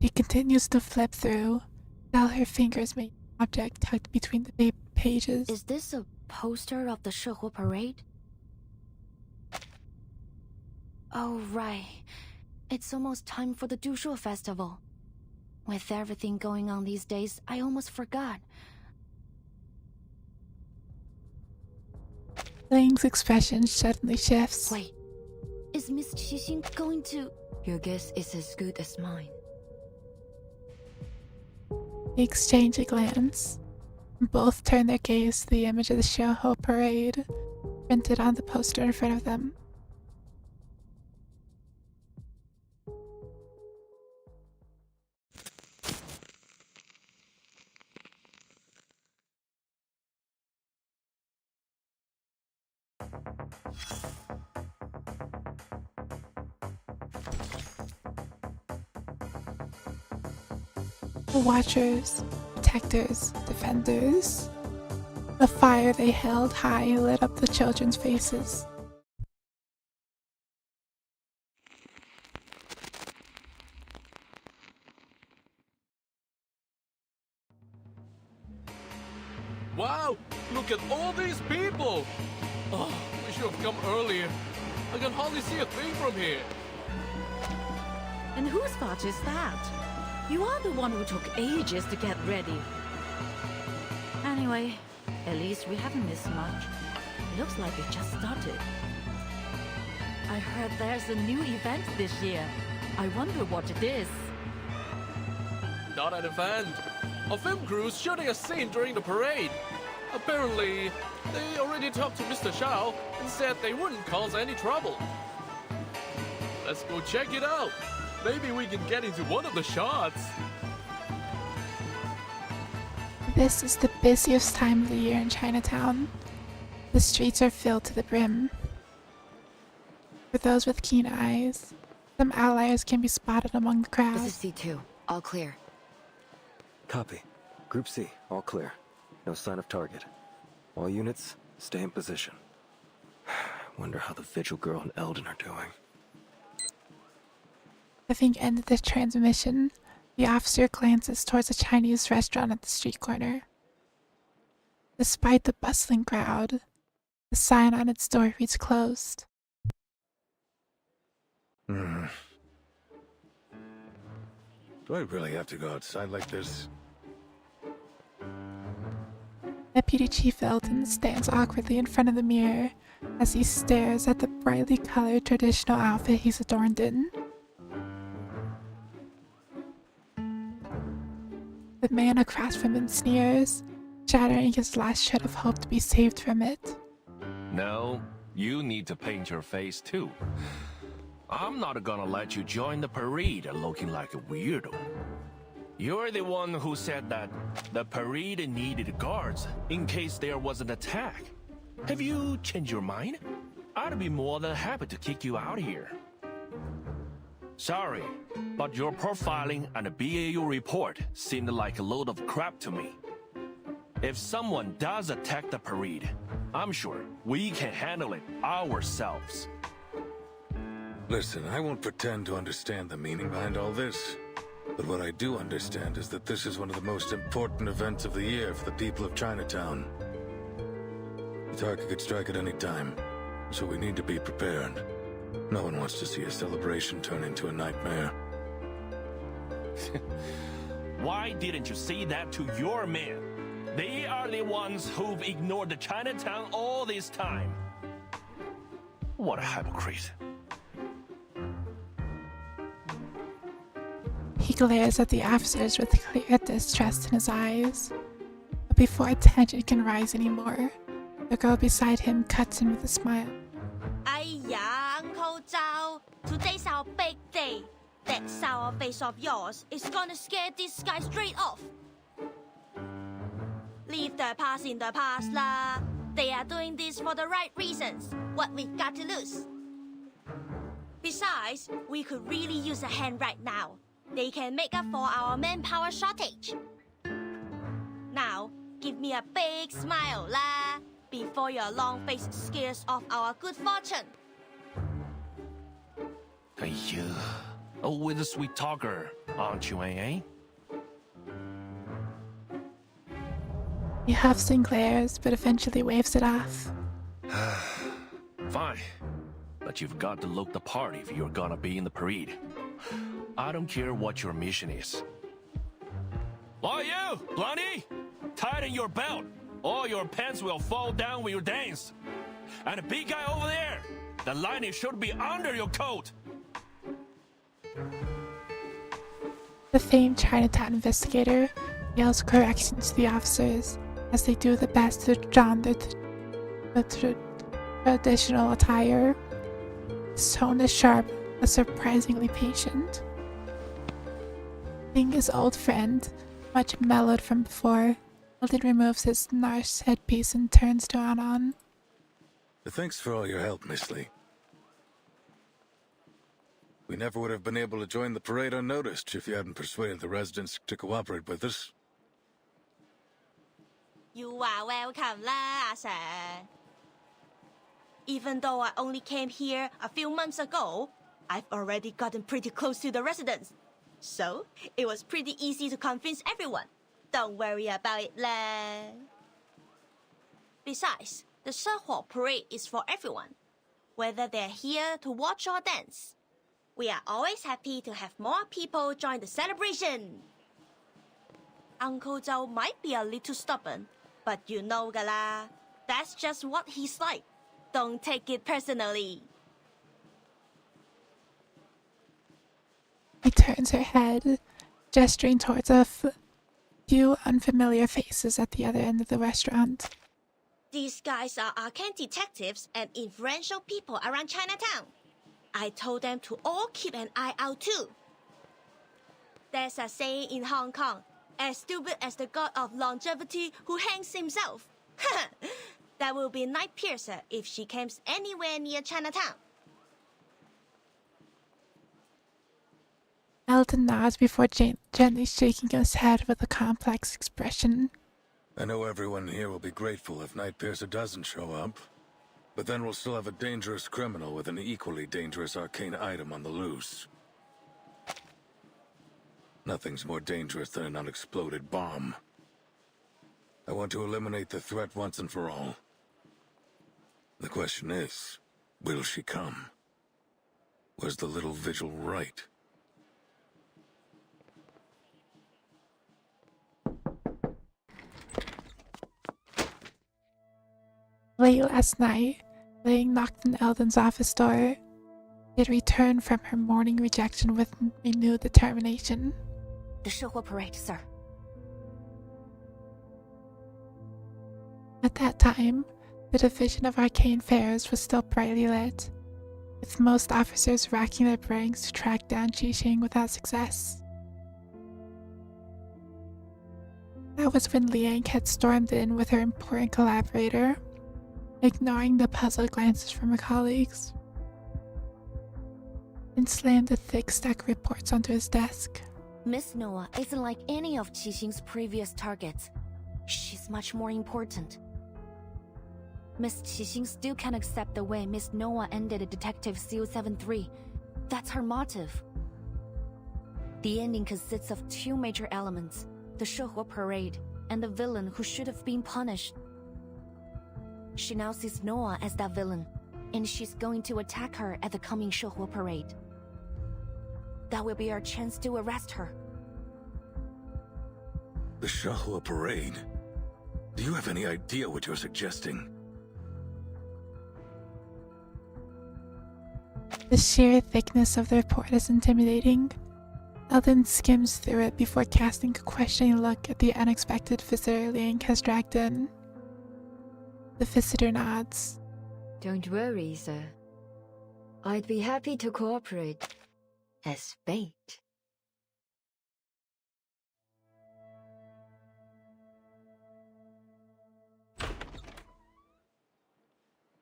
She continues to flip through, while her fingers make an object tucked between the pages. Is this a poster of the Shehuo parade? Oh, right. It's almost time for the Dushu festival. With everything going on these days, I almost forgot. Ling's expression suddenly shifts. Wait, is Miss Xixin going to... Your guess is as good as mine. They exchange a glance. Both turn their gaze to the image of the Shehuo parade, printed on the poster in front of them. The Watchers, protectors, defenders. The fire they held high lit up the children's faces. Wow! Look at all these people! Oh, we should have come earlier. I can hardly see a thing from here. And whose fault is that? You are the one who took ages to get ready. Anyway, at least we haven't missed much. It looks like it just started. I heard there's a new event this year. I wonder what it is. Not an event. A film crew's shooting a scene during the parade. Apparently, they already talked to Mr. Shao and said they wouldn't cause any trouble. Let's go check it out. Maybe we can get into one of the shots. This is the busiest time of the year in Chinatown. The streets are filled to the brim. For those with keen eyes, some outliers can be spotted among the crowd. This is C2. All clear. Copy. Group C, all clear. No sign of target. All units, stay in position. Wonder how the Vigil Girl and Eldon are doing. Having ended the transmission, the officer glances towards a Chinese restaurant at the street corner. Despite the bustling crowd, the sign on its door reads closed. Do I really have to go outside like this? Deputy Chief Eldon stands awkwardly in front of the mirror as he stares at the brightly colored traditional outfit he's adorned in. The man across from him sneers, shattering his last shred of hope to be saved from it. No, you need to paint your face too. I'm not gonna let you join the parade looking like a weirdo. You're the one who said that the parade needed guards in case there was an attack. Have you changed your mind? I'd be more than happy to kick you out here. Sorry, but your profiling and BAU report seemed like a load of crap to me. If someone does attack the parade, I'm sure we can handle it ourselves. Listen, I won't pretend to understand the meaning behind all this. But what I do understand is that this is one of the most important events of the year for the people of Chinatown. The target could strike at any time, so we need to be prepared. No one wants to see a celebration turn into a nightmare. Why didn't you say that to your men? They are the ones who've ignored the Chinatown all this time. What a hypocrite. He glares at the officers with clear distrust in his eyes. But before tension can rise anymore, the girl beside him cuts in with a smile. Aiya, Uncle Zhao, today's our big day. That sour face of yours is gonna scare this guy straight off. Leave the past in the past lah. They are doing this for the right reasons. What we've got to lose. Besides, we could really use a hand right now. They can make up for our manpower shortage. Now, give me a big smile lah, before your long face scares off our good fortune. Always a sweet talker, aren't you, eh? He huffs and glares, but eventually waves it off. Fine, but you've got to look the part if you're gonna be in the parade. I don't care what your mission is. Oh, you, Blondie! Tighten your belt, or your pants will fall down when you dance. And the big guy over there, the lining should be under your coat. The famed Chinatown investigator yells corrections to the officers as they do the best to don the traditional attire. His tone is sharp, but surprisingly patient. Seeing his old friend, much mellowed from before, Eldon removes his narce headpiece and turns to Anon. Thanks for all your help, Miss Lee. We never would have been able to join the parade unnoticed if you hadn't persuaded the residents to cooperate with us. You are welcome lah, sir. Even though I only came here a few months ago, I've already gotten pretty close to the residents. So, it was pretty easy to convince everyone. Don't worry about it lah. Besides, the Sehua parade is for everyone, whether they're here to watch or dance. We are always happy to have more people join the celebration. Uncle Zhao might be a little stubborn, but you know gala, that's just what he's like. Don't take it personally. He turns her head, gesturing towards a few unfamiliar faces at the other end of the restaurant. These guys are arcane detectives and influential people around Chinatown. I told them to all keep an eye out too. There's a saying in Hong Kong, As stupid as the god of longevity who hangs himself. That will be Night Piercer if she camps anywhere near Chinatown. Eldon nods before gently shaking his head with a complex expression. I know everyone here will be grateful if Nightpiercer doesn't show up, but then we'll still have a dangerous criminal with an equally dangerous arcane item on the loose. Nothing's more dangerous than an unexploded bomb. I want to eliminate the threat once and for all. The question is, will she come? Was the little vigil right? Late last night, laying knocked on Eldon's office door. She had returned from her morning rejection with renewed determination. The Shihua parade, sir. At that time, the Division of Arcane Fairs was still brightly lit, with most officers racking their brains to track down Qixing without success. That was when Liang had stormed in with her important collaborator, ignoring the puzzled glances from her colleagues, and slammed the thick stack of reports onto his desk. Miss Noah isn't like any of Qixing's previous targets. She's much more important. Miss Qixing still can't accept the way Miss Noah ended Detective CO73. That's her motive. The ending consists of two major elements, the Shihua parade and the villain who should have been punished. She now sees Noah as that villain, and she's going to attack her at the coming Shihua parade. That will be our chance to arrest her. The Shihua parade? Do you have any idea what you're suggesting? The sheer thickness of the report is intimidating. Eldon skims through it before casting a questioning look at the unexpected visitor Liang has dragged in. The visitor nods. Don't worry, sir. I'd be happy to cooperate as bait.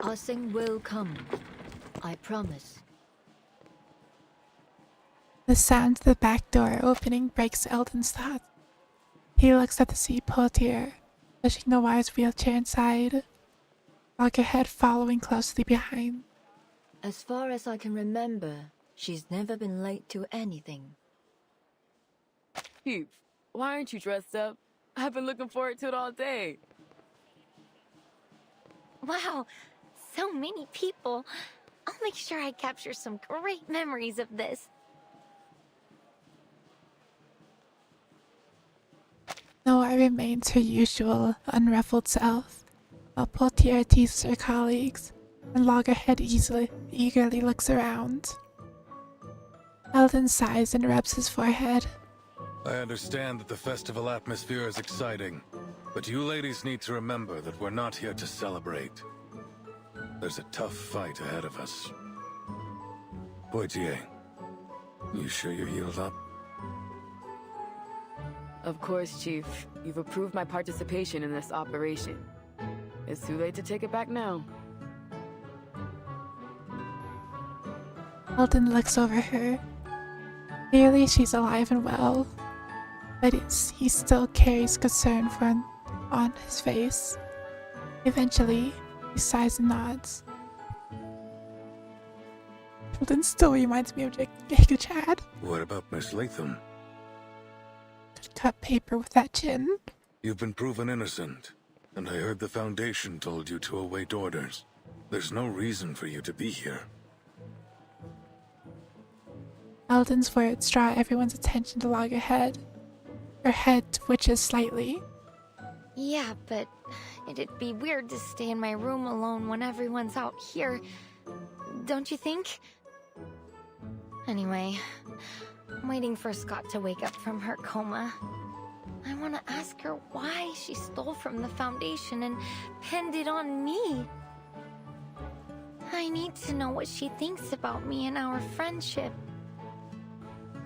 Asing will come. I promise. The sound of the back door opening breaks Eldon's thoughts. He looks at the seat portiere, pushing the wise wheelchair inside, Loggerhead following closely behind. As far as I can remember, she's never been late to anything. Peeps, why aren't you dressed up? I've been looking forward to it all day. Wow, so many people. I'll make sure I capture some great memories of this. Noah remains her usual, unruffled self, while Portier teases her colleagues, and Loggerhead eagerly looks around. Eldon sighs and rubs his forehead. I understand that the festival atmosphere is exciting, but you ladies need to remember that we're not here to celebrate. There's a tough fight ahead of us. Poitier, you sure you're healed up? Of course, Chief. You've approved my participation in this operation. It's too late to take it back now. Eldon looks over her. Clearly she's alive and well, but he still carries concern on his face. Eventually, he sighs and nods. Eldon still reminds me of Giga Chad. What about Miss Latham? Could cut paper with that chin. You've been proven innocent, and I heard the Foundation told you to await orders. There's no reason for you to be here. Eldon's words draw everyone's attention to Loggerhead. Her head twitches slightly. Yeah, but it'd be weird to stay in my room alone when everyone's out here. Don't you think? Anyway, I'm waiting for Scott to wake up from her coma. I want to ask her why she stole from the Foundation and pinned it on me. I need to know what she thinks about me and our friendship.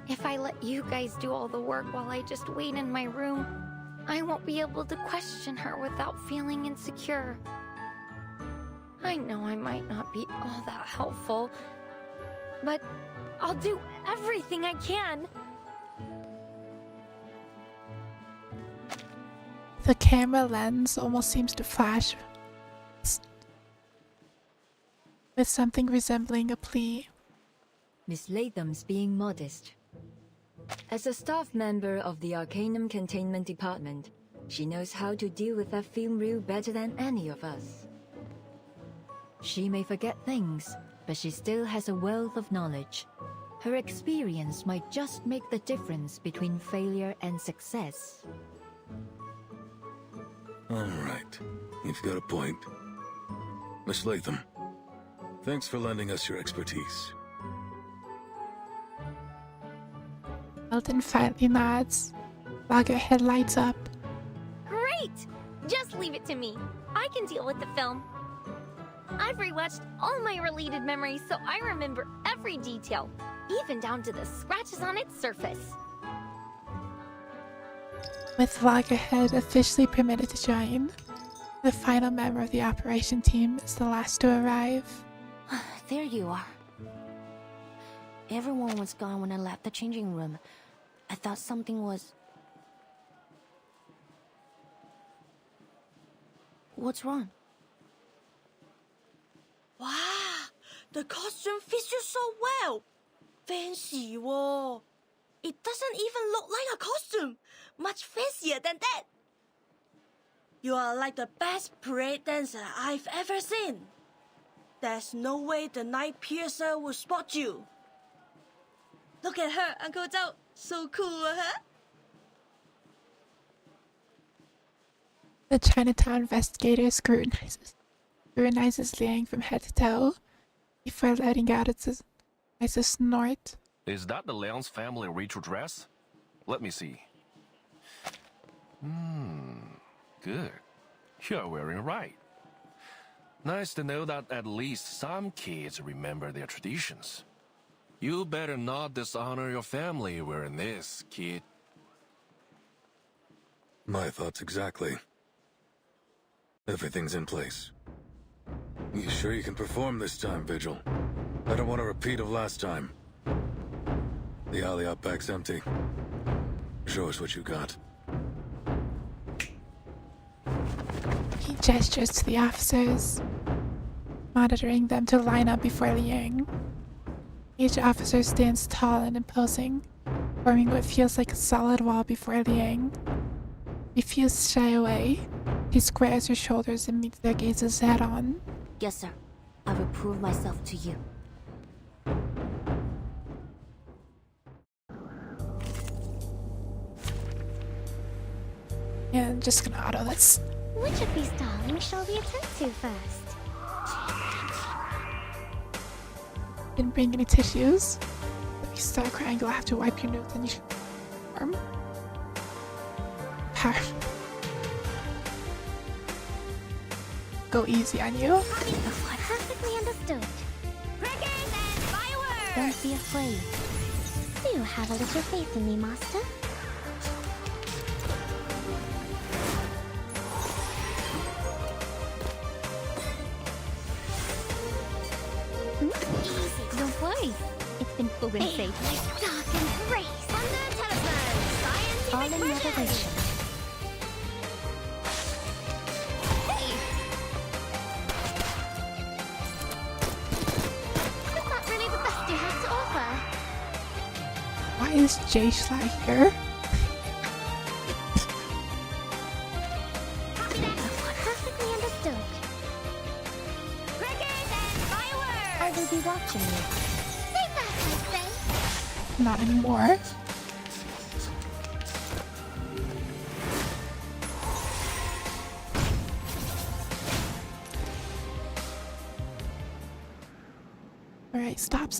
If I let you guys do all the work while I just wait in my room, I won't be able to question her without feeling insecure. I know I might not be all that helpful, but I'll do everything I can. The camera lens almost seems to flash with something resembling a plea. Miss Latham's being modest. As a staff member of the Arcanum Containment Department, she knows how to deal with that film reel better than any of us. She may forget things, but she still has a wealth of knowledge. Her experience might just make the difference between failure and success. All right. You've got a point. Miss Latham, thanks for lending us your expertise. Eldon finally nods. Loggerhead lights up. Great! Just leave it to me. I can deal with the film. I've rewatched all my related memories, so I remember every detail, even down to the scratches on its surface. With Loggerhead officially permitted to join, the final member of the operation team is the last to arrive. There you are. Everyone was gone when I left the changing room. I thought something was... What's wrong? Wow, the costume fits you so well. Fancy, whoa. It doesn't even look like a costume. Much fancier than that. You are like the best parade dancer I've ever seen. There's no way the Night Piercer will spot you. Look at her, Uncle Zhao. So cool, huh? The Chinatown investigator scrutinizes Liang from head to toe before letting out a snort. Is that the Liang's family ritual dress? Let me see. Good. You're wearing it right. Nice to know that at least some kids remember their traditions. You better not dishonor your family wearing this, kid. My thoughts exactly. Everything's in place. You sure you can perform this time, Vigil? I don't want a repeat of last time. The alley out back's empty. Show us what you got. He gestures to the officers, monitoring them to line up before Liang. Each officer stands tall and imposing, forming what feels like a solid wall before Liang. He feels shy away. He squares her shoulders and meets their gazes head on. Yes, sir. I will prove myself to you. Yeah, I'm just gonna auto this. Which of these darlings shall we attend to first? Didn't bring any tissues. If you start crying, you'll have to wipe your nose and your arm. Power. Go easy on you. Perfectly understood. Crickets and fireworks! Don't be afraid. Do have a little faith in me, Master. Easy. Don't worry. It's been proven safe. Dark and grace. Thunder telephone. Scientific all in moderation. Why is Jay Schlag here? Perfectly understood. Crickets and fireworks! I will be watching you. Say that, I say. Not anymore. Alright, stop.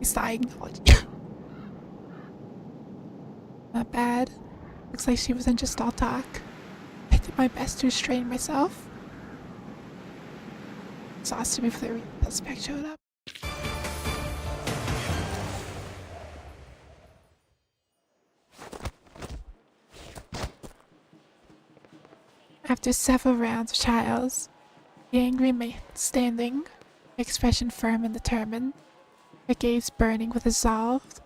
He's dying. Not bad. Looks like she wasn't just all talk. I did my best to restrain myself. Exhausted before the suspect showed up. After several rounds of trials, the angry maid standing, expression firm and determined, her gaze burning with resolve.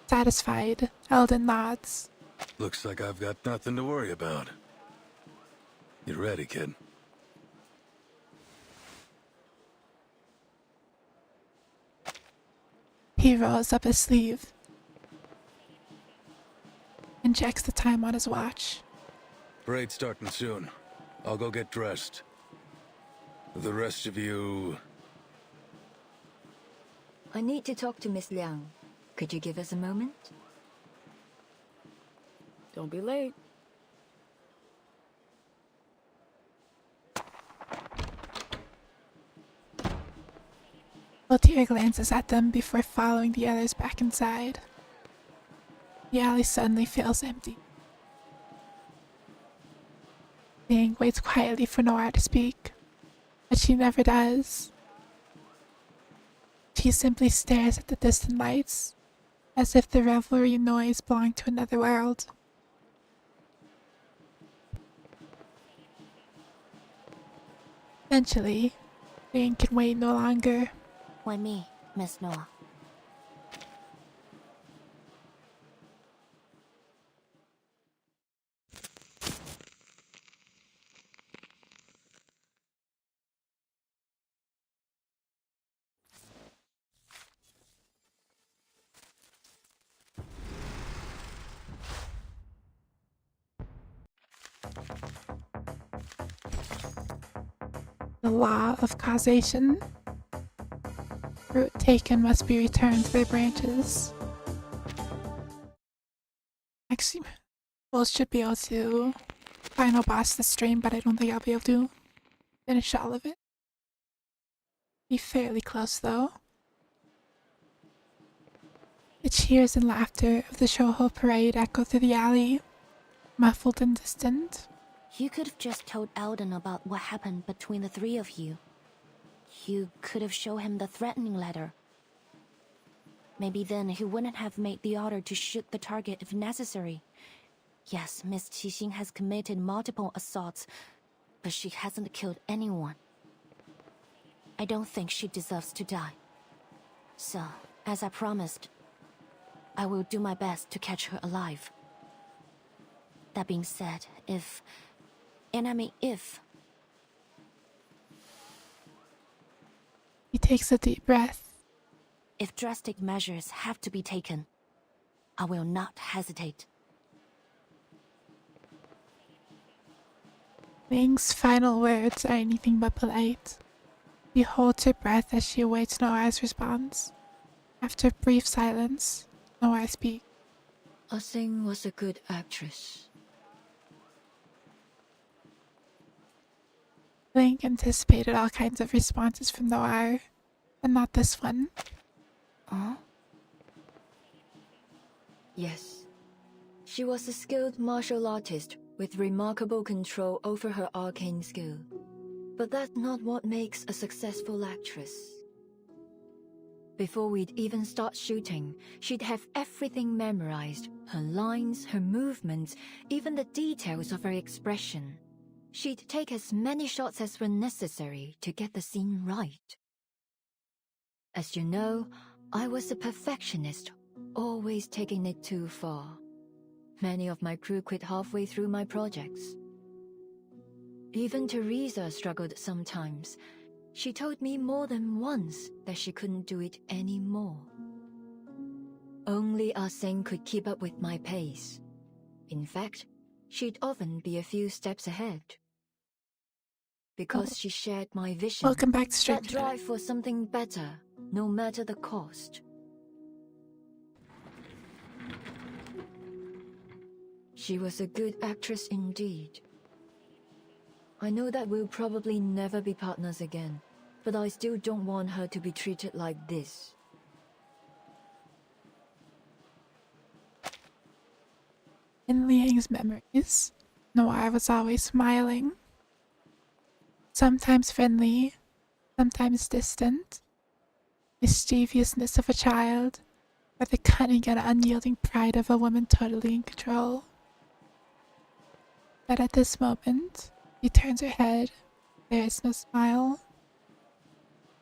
Satisfied, Eldon nods. Looks like I've got nothing to worry about. You ready, kid? He rolls up his sleeve and checks the time on his watch. Parade's starting soon. I'll go get dressed. The rest of you... I need to talk to Miss Liang. Could you give us a moment? Don't be late. Lothier glances at them before following the others back inside. The alley suddenly feels empty. Liang waits quietly for Nora to speak, but she never does. She simply stares at the distant lights, as if the revelry noise belonged to another world. Eventually, Liang can wait no longer. Why me, Miss Noah? The law of causation. Fruit taken must be returned to their branches. Actually, both should be able to final boss the stream, but I don't think I'll be able to finish all of it. Be fairly close though. The cheers and laughter of the Shoho parade echo through the alley, muffled and distant. You could have just told Eldon about what happened between the three of you. You could have shown him the threatening letter. Maybe then he wouldn't have made the order to shoot the target if necessary. Yes, Miss Qixing has committed multiple assaults, but she hasn't killed anyone. I don't think she deserves to die. So, as I promised, I will do my best to catch her alive. That being said, if... He takes a deep breath. If drastic measures have to be taken, I will not hesitate. Ming's final words are anything but polite. She holds her breath as she awaits Noah's response. After a brief silence, Noah speaks. Ah Sing was a good actress. Link anticipated all kinds of responses from Noir, but not this one. Huh? Yes. She was a skilled martial artist with remarkable control over her arcane skill. But that's not what makes a successful actress. Before we'd even start shooting, she'd have everything memorized. Her lines, her movements, even the details of her expression. She'd take as many shots as were necessary to get the scene right. As you know, I was a perfectionist, always taking it too far. Many of my crew quit halfway through my projects. Even Teresa struggled sometimes. She told me more than once that she couldn't do it anymore. Only Ah Sing could keep up with my pace. In fact, she'd often be a few steps ahead. Because she shared my vision. Welcome back to Stream. That drive for something better, no matter the cost. She was a good actress indeed. I know that we'll probably never be partners again, but I still don't want her to be treated like this. In Liang's memories, Noir was always smiling. Sometimes friendly, sometimes distant. Mischievousness of a child, or the cunning and unyielding pride of a woman totally in control. But at this moment, She turns her head. There is no smile.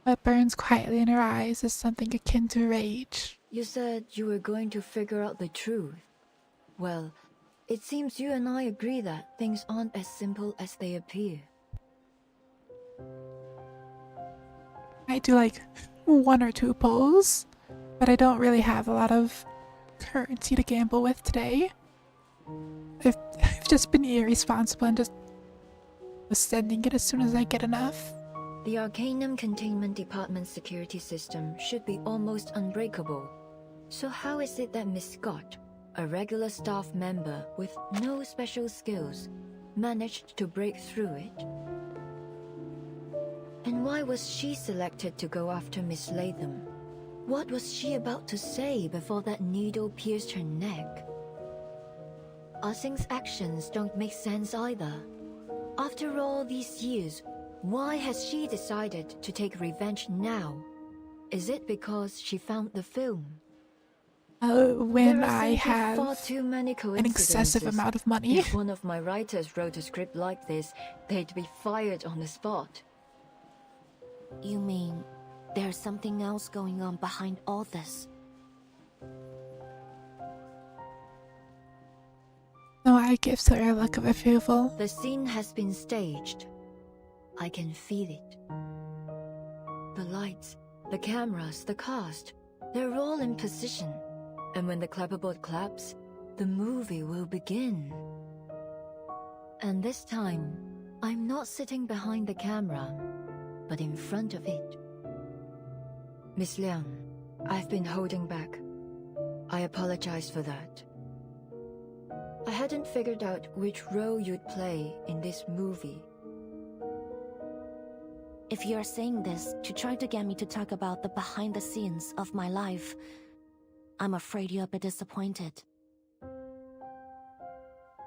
What burns quietly in her eyes is something akin to rage. You said you were going to figure out the truth. Well, it seems you and I agree that things aren't as simple as they appear. I do like 1 or 2 pulls, but I don't really have a lot of currency to gamble with today. I've just been irresponsible and just sending it as soon as I get enough. The Arcanum Containment Department's security system should be almost unbreakable. So how is it that Miss Scott, a regular staff member with no special skills, managed to break through it? And why was she selected to go after Miss Latham? What was she about to say before that needle pierced her neck? Ah Sing's actions don't make sense either. After all these years, why has she decided to take revenge now? Is it because she found the film? When There are I simply have far too many an excessive coincidences. amount of money. If one of my writers wrote a script like this, they'd be fired on the spot. You mean there's something else going on behind all this? No, I give her a look of approval. The scene has been staged. I can feel it. The lights, the cameras, the cast, they're all in position. And when the clapperboard claps, the movie will begin. And this time, I'm not sitting behind the camera, but in front of it. Miss Liang, I've been holding back. I apologize for that. I hadn't figured out which role you'd play in this movie. If you're saying this to try to get me to talk about the behind the scenes of my life, I'm afraid you'll be disappointed.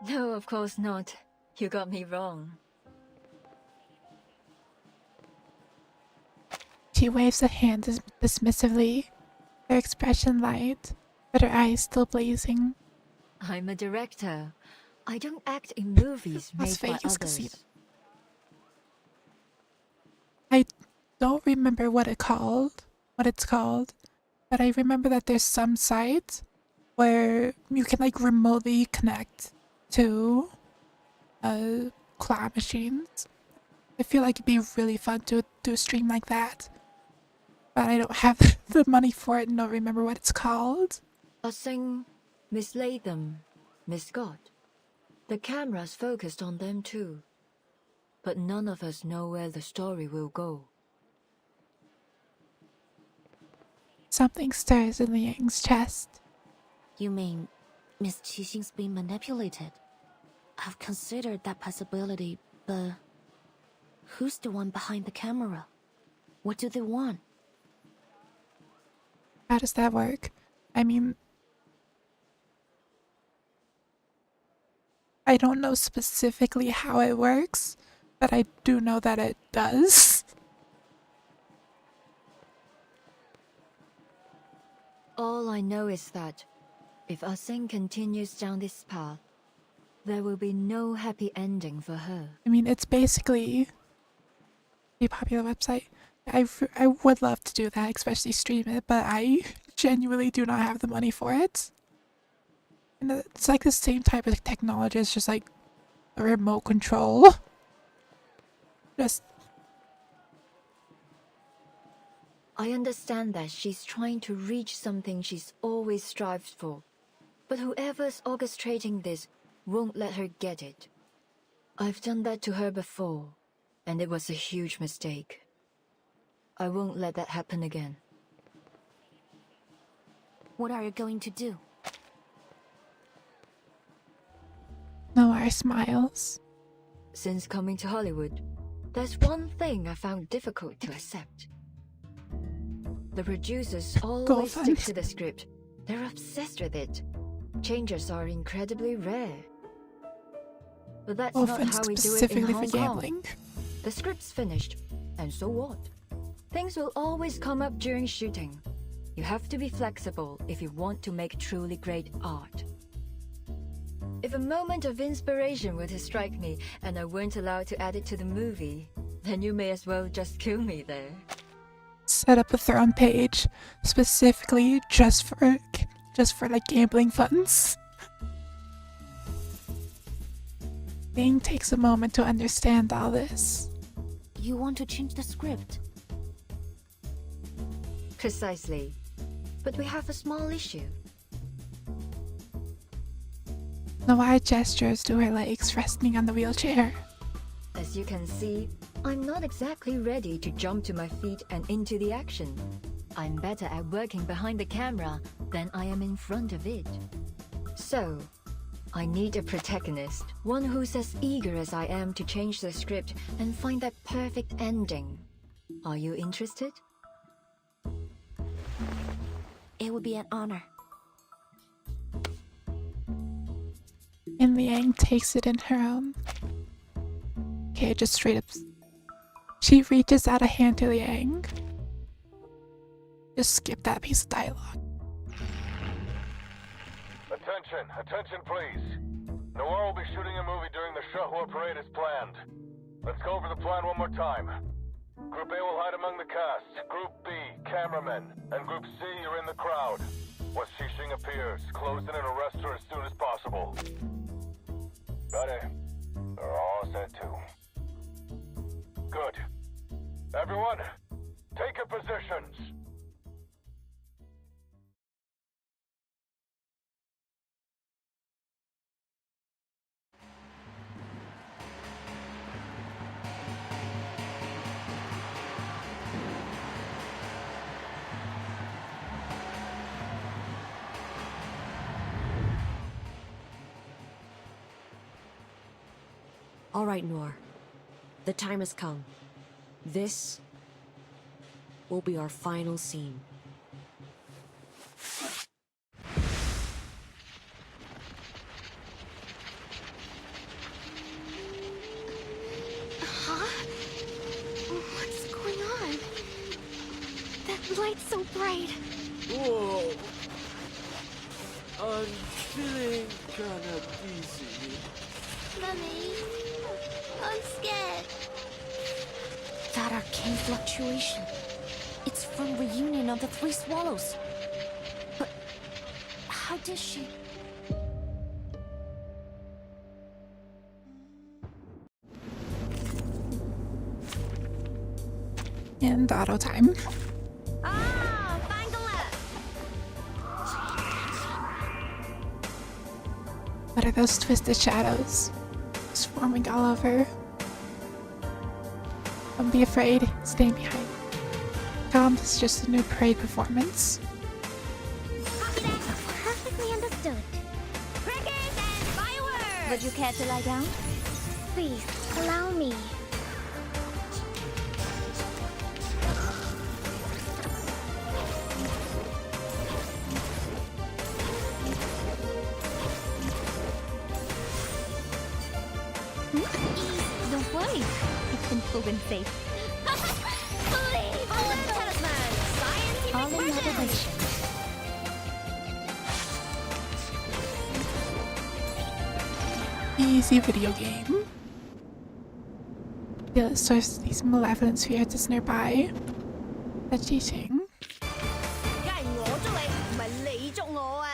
No, of course not. You got me wrong. She waves a hand dismissively, her expression light, but her eyes still blazing. I'm a director. I don't act in movies made by others. I don't remember what it's called, but I remember that there's some sites where you can like remotely connect to claw machines. I feel like it'd be really fun to do a stream like that, but I don't have the money for it and don't remember what it's called. Ah Sing, Miss Latham, Miss Scott. The camera's focused on them too. But none of us know where the story will go. Something stirs in Liang's chest. You mean Miss Qixing's being manipulated? I've considered that possibility, but who's the one behind the camera? What do they want? How does that work? I mean, I don't know specifically how it works, but I do know that it does. All I know is that if Ah Sing continues down this path, there will be no happy ending for her. I mean, it's basically a popular website. I would love to do that, especially stream it, but I genuinely do not have the money for it. And it's like the same type of technology, it's just like a remote control. I understand that she's trying to reach something she's always strived for, but whoever's orchestrating this won't let her get it. I've done that to her before, and it was a huge mistake. I won't let that happen again. What are you going to do? Noir smiles. Since coming to Hollywood, there's one thing I found difficult to accept. The producers always stick to the script. They're obsessed with it. Changes are incredibly rare. But that's not how we do it in Hong Kong. The script's finished, and so what? Things will always come up during shooting. You have to be flexible if you want to make truly great art. If If a moment of inspiration were to strike me and I weren't allowed to add it to the movie, then you may as well just kill me there. Set up a throne page specifically just for like gambling funds. Bing takes a moment to understand all this. You want to change the script? Precisely. But we have a small issue. Noir gestures to her legs resting on the wheelchair. As you can see, I'm not exactly ready to jump to my feet and into the action. I'm better at working behind the camera than I am in front of it. So, I need a protagonist, one who's as eager as I am to change the script and find that perfect ending. Are you interested? It would be an honor. And Liang takes it in her own. Okay, just straight up. She reaches out a hand to Liang. Just skip that piece of dialogue. Attention please. Noir will be shooting a movie during the Shahua parade as planned. Let's go over the plan one more time. Group A will hide among the cast. Group B, cameramen. And Group C, you're in the crowd. Once Xixing appears, close in and arrest her as soon as possible. Got it. They're all set too. Good. Everyone, take your positions. All right, Noir. The time has come. This will be our final scene. Huh? What's going on? That light's so bright. Whoa. I'm feeling kinda dizzy. Mummy, I'm scared. That arcane fluctuation. It's from reunion of the Three Swallows. But how did she... And auto time. Ah, find the left. What are those twisted shadows? Swarming all over. Don't be afraid, stay behind. Tom, this is just a new parade performance. Perfectly understood. Crickets and fireworks! Would you care to lie down? Please, allow me. Don't worry, it's been proven safe. Please! Fallen talisman! Scientific All in version! moderation. Easy video game. The source of these malevolent spirits is nearby. The cheating. 梗係我捉你，唔係你捉我啊！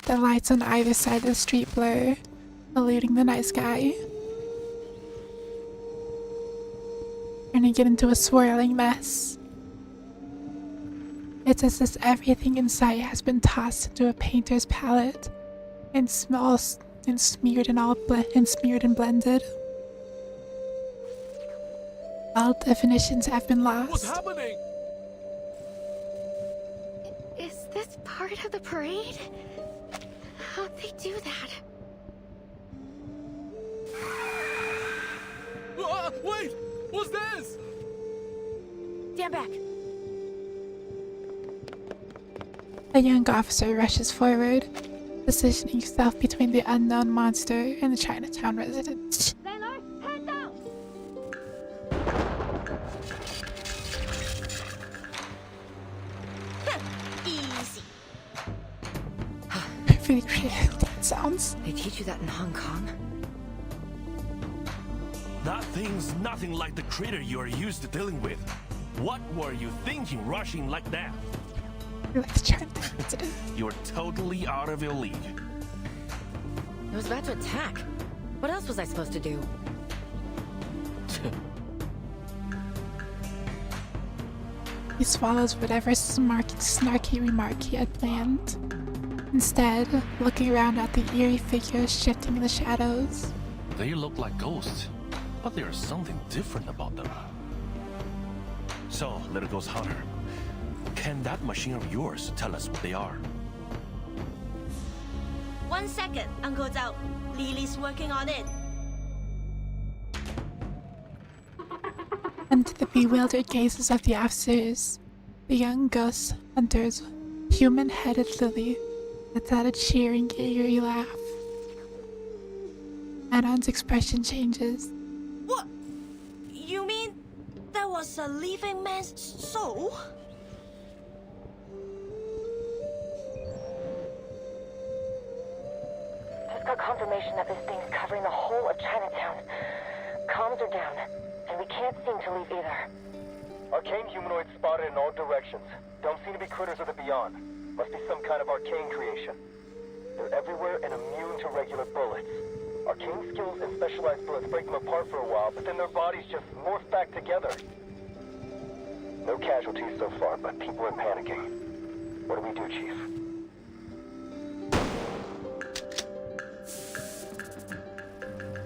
The lights on either side of the street blur, eluding the night sky. Turning it into a swirling mess. It's as if everything in sight has been tossed into a painter's palette and smells and smeared and blended. All definitions have been lost. What's happening? Is this part of the parade? How'd they do that? Wait! What's this? Stand back. A young officer rushes forward, positioning himself between the unknown monster and the Chinatown resident. Sailor, head down! Easy. carefully created dance sounds. They teach you that in Hong Kong? That thing's nothing like the critter you're used to dealing with. What were you thinking rushing like that? Let's try it. You're totally out of your league. It was about to attack. What else was I supposed to do? He swallows whatever snarky remark he had planned. Instead, looking around at the eerie figures shifting in the shadows. They look like ghosts, but there's something different about them. So, little ghost hunter, can that machine of yours tell us what they are? 1 second, Uncle Zhao. Lily's working on it. And to the bewildered gazes of the officers, the young ghost hunter's human-headed Lily lets out a cheering, eerie laugh. Anon's expression changes. What? You mean there was a living man's soul? Just got confirmation that this thing's covering the whole of Chinatown. Comms are down, and we can't seem to leave either. Arcane humanoids spotted in all directions. Don't seem to be critters of the beyond. Must be some kind of arcane creation. They're everywhere and immune to regular bullets. Arcane skills and specialized bullets break them apart for a while, but then their bodies just morph back together. No casualties so far, but people are panicking. What do we do, Chief?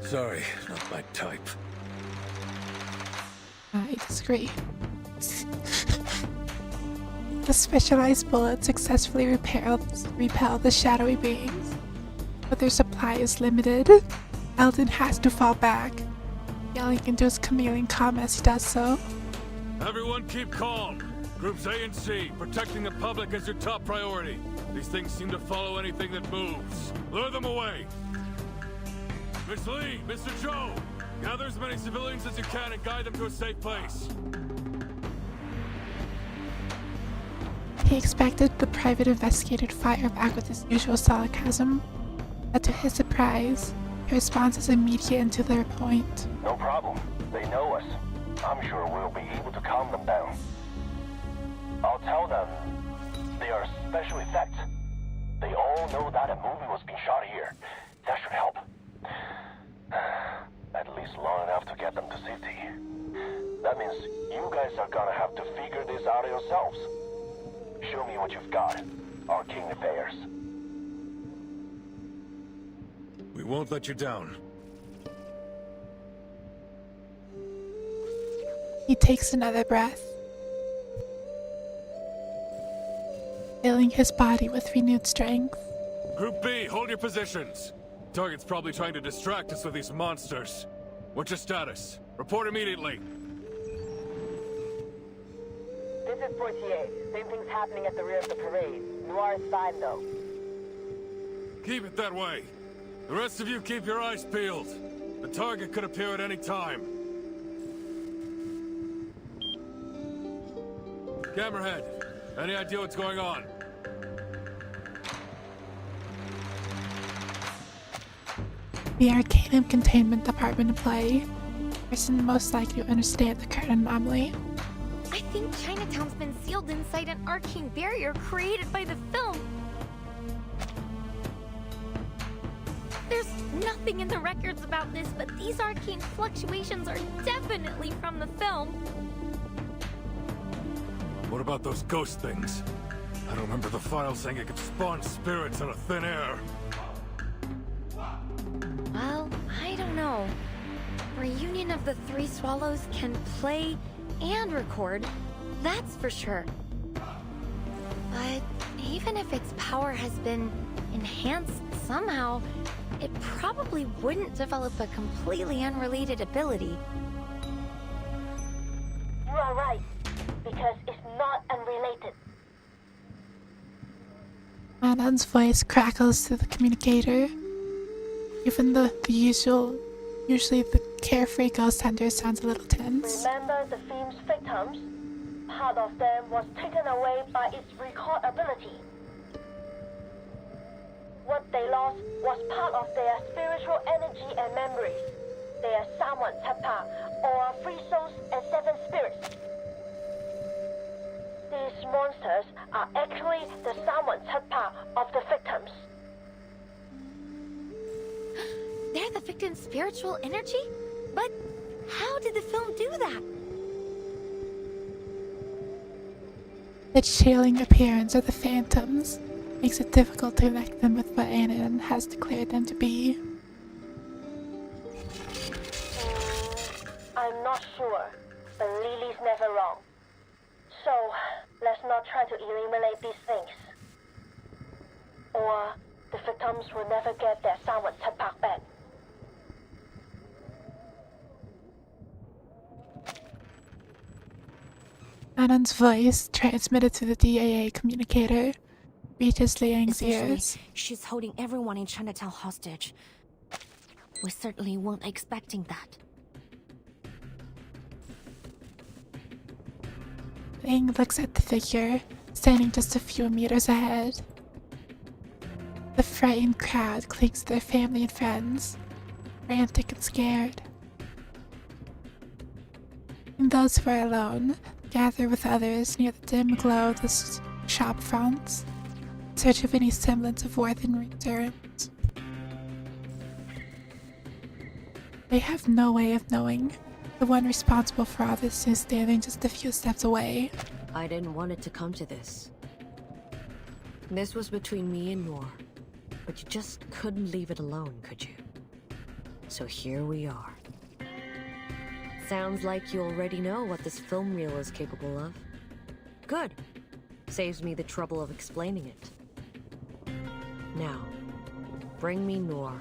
Sorry, not my type. I disagree. The specialized bullets successfully repel the shadowy beings, but their supply is limited. Eldon has to fall back, yelling into his chameleon calm as he does so. Everyone keep calm. Groups A and C, protecting the public is your top priority. These things seem to follow anything that moves. Lure them away. Miss Lee, Mr. Zhou, gather as many civilians as you can and guide them to a safe place. He expected the private investigator to fire back with his usual sarcasm, but to his surprise, her response is immediate and to their point. No problem. They know us. I'm sure we'll be able to calm them down. I'll tell them they are special effects. They all know that a movie was being shot here. That should help. At least long enough to get them to safety. That means you guys are gonna have to figure this out yourselves. Show me what you've got. Arcane affairs. We won't let you down. He takes another breath, filling his body with renewed strength. Group B, hold your positions. Target's probably trying to distract us with these monsters. What's your status? Report immediately. This is Portier. Same thing's happening at the rear of the parade. Noir is fine, though. Keep it that way. The rest of you keep your eyes peeled. The target could appear at any time. Camerahead, any idea what's going on? The Arcanum Containment Department in play. Person most likely to understand the current anomaly. I think Chinatown's been sealed inside an arcane barrier created by the film. There's nothing in the records about this, but these arcane fluctuations are definitely from the film. What about those ghost things? I don't remember the file saying it could spawn spirits out of thin air. Well, I don't know. Reunion of the Three Swallows can play and record, that's for sure. But even if its power has been enhanced somehow, it probably wouldn't develop a completely unrelated ability. You are right, because it's not unrelated. Anon's voice crackles through the communicator. Even the usually the carefree ghost hunter sounds a little tense. Remember the film's victims? Part of them was taken away by its record ability. What they lost was part of their spiritual energy and memories. They are Sawan Tapa, or free souls and seven spirits. These monsters are actually the Sawan Tapa of the victims. They're the victim's spiritual energy? But how did the film do that? The chilling appearance of the phantoms makes it difficult to connect them with what Anon has declared them to be. I'm not sure, but Lily's never wrong. So, let's not try to eliminate these things. Or the victims will never get their Sawan Tapak back. Anon's voice, transmitted through the DAA communicator, reaches Liang's ears. She's holding everyone in Chinatown hostage. We certainly weren't expecting that. Liang looks at the figure, standing just a few meters ahead. The frightened crowd clings to their family and friends, frantic and scared. And those who are alone gather with others near the dim glow of the shop fronts, in search of any semblance of worth and returns. They have no way of knowing the one responsible for all this is standing just a few steps away. I didn't want it to come to this. This was between me and Noor, but you just couldn't leave it alone, could you? So here we are. Sounds like you already know what this film reel is capable of. Good. Saves me the trouble of explaining it. Now, bring me Noor.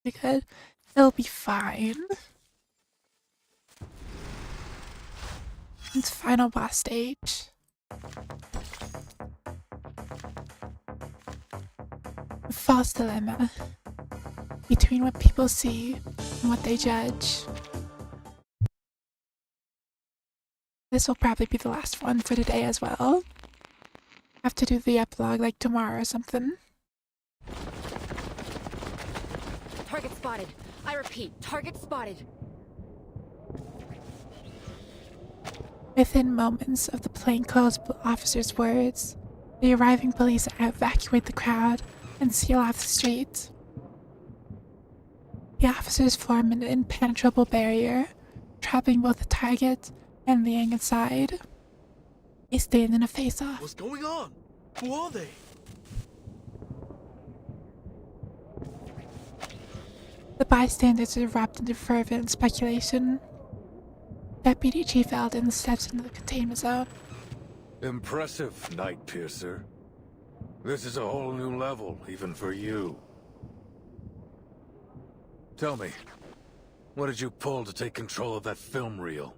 Because it'll be fine. It's final boss stage. A false dilemma between what people see and what they judge. This will probably be the last one for today as well. Have to do the epilogue like tomorrow or something. Target spotted. I repeat, target spotted. Within moments of the plainclothes officer's words, the arriving police evacuate the crowd and seal off the streets. The officers form an impenetrable barrier, trapping both the target and Liang inside. They stand in a face-off. What's going on? Who are they? The bystanders erupt into fervent speculation. Deputy Chief Eldon steps into the containment zone. Impressive, Night Piercer. This is a whole new level, even for you. Tell me, what did you pull to take control of that film reel?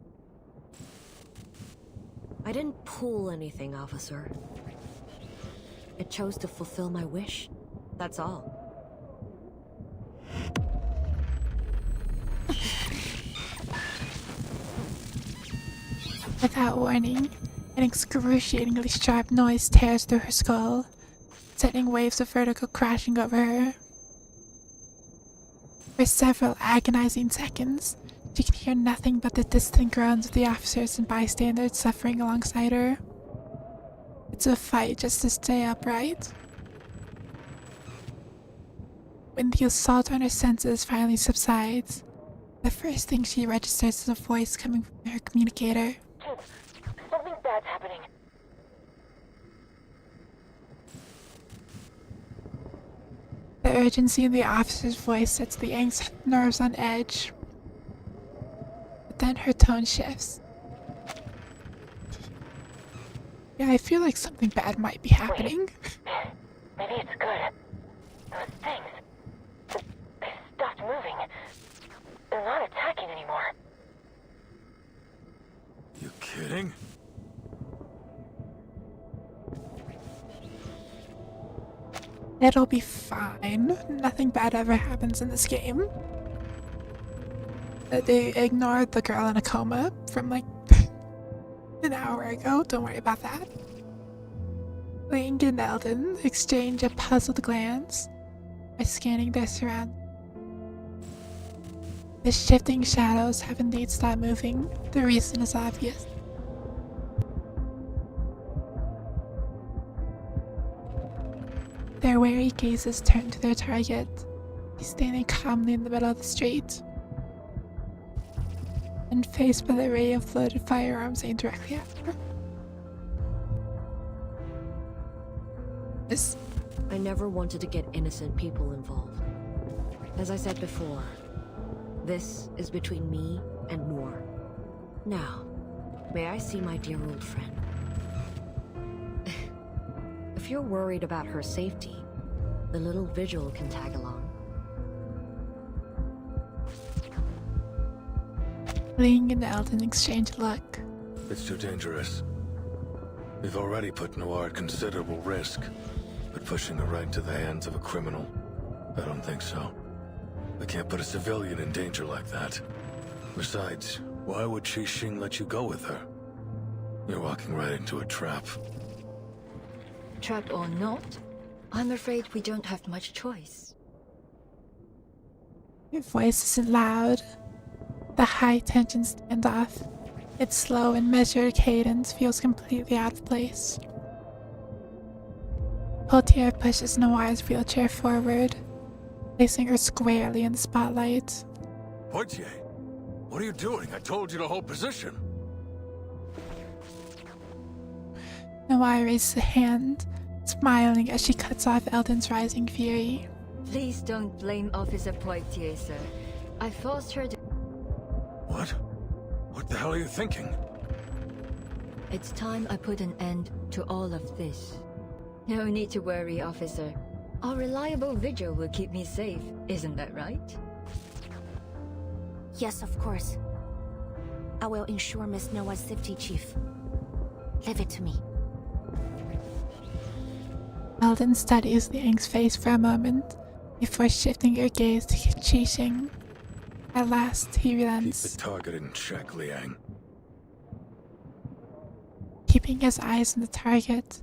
I didn't pull anything, officer. It chose to fulfill my wish. That's all. Without warning, an excruciatingly sharp noise tears through her skull, sending waves of vertigo crashing over her. For several agonizing seconds, she can hear nothing but the distant groans of the officers and bystanders suffering alongside her. It's a fight just to stay upright. When the assault on her senses finally subsides, the first thing she registers is a voice coming from her communicator. Something bad's happening. The urgency in the officer's voice sets the angst nerves on edge. But then her tone shifts. Yeah, I feel like something bad might be happening. Maybe it's good. Those things, they stopped moving. They're not attacking anymore. You kidding? It'll be fine. Nothing bad ever happens in this game. They ignored the girl in a coma from like an hour ago. Don't worry about that. Ling and Eldon exchange a puzzled glance by scanning their surroundings. The shifting shadows have indeed stopped moving. The reason is obvious. Their wary gazes turn to their target. He's standing calmly in the middle of the street and faced by the array of loaded firearms aimed directly at her. I never wanted to get innocent people involved. As I said before, this is between me and Noor. Now, may I see my dear old friend? If you're worried about her safety, the little vigil can tag along. Ling and Eldon exchange a look. It's too dangerous. We've already put Noir at considerable risk, but pushing her right into the hands of a criminal, I don't think so. We can't put a civilian in danger like that. Besides, why would Xing let you go with her? You're walking right into a trap. Trapped or not, I'm afraid we don't have much choice. Your voice isn't loud. The high-tension standoff, its slow and measured cadence feels completely out of place. Potier pushes Noir's wheelchair forward, placing her squarely in the spotlight. Poitier, what are you doing? I told you to hold position. Noir raises a hand, smiling as she cuts off Eldon's rising fury. Please don't blame Officer Poitier, sir. I forced her to... What? What the hell are you thinking? It's time I put an end to all of this. No need to worry, officer. Our reliable vigil will keep me safe, isn't that right? Yes, of course. I will ensure Miss Noah's safety, Chief. Leave it to me. Eldon studies Liang's face for a moment before shifting her gaze to Xing. At last, he relents. Keep the target in check, Liang. Keeping his eyes on the target,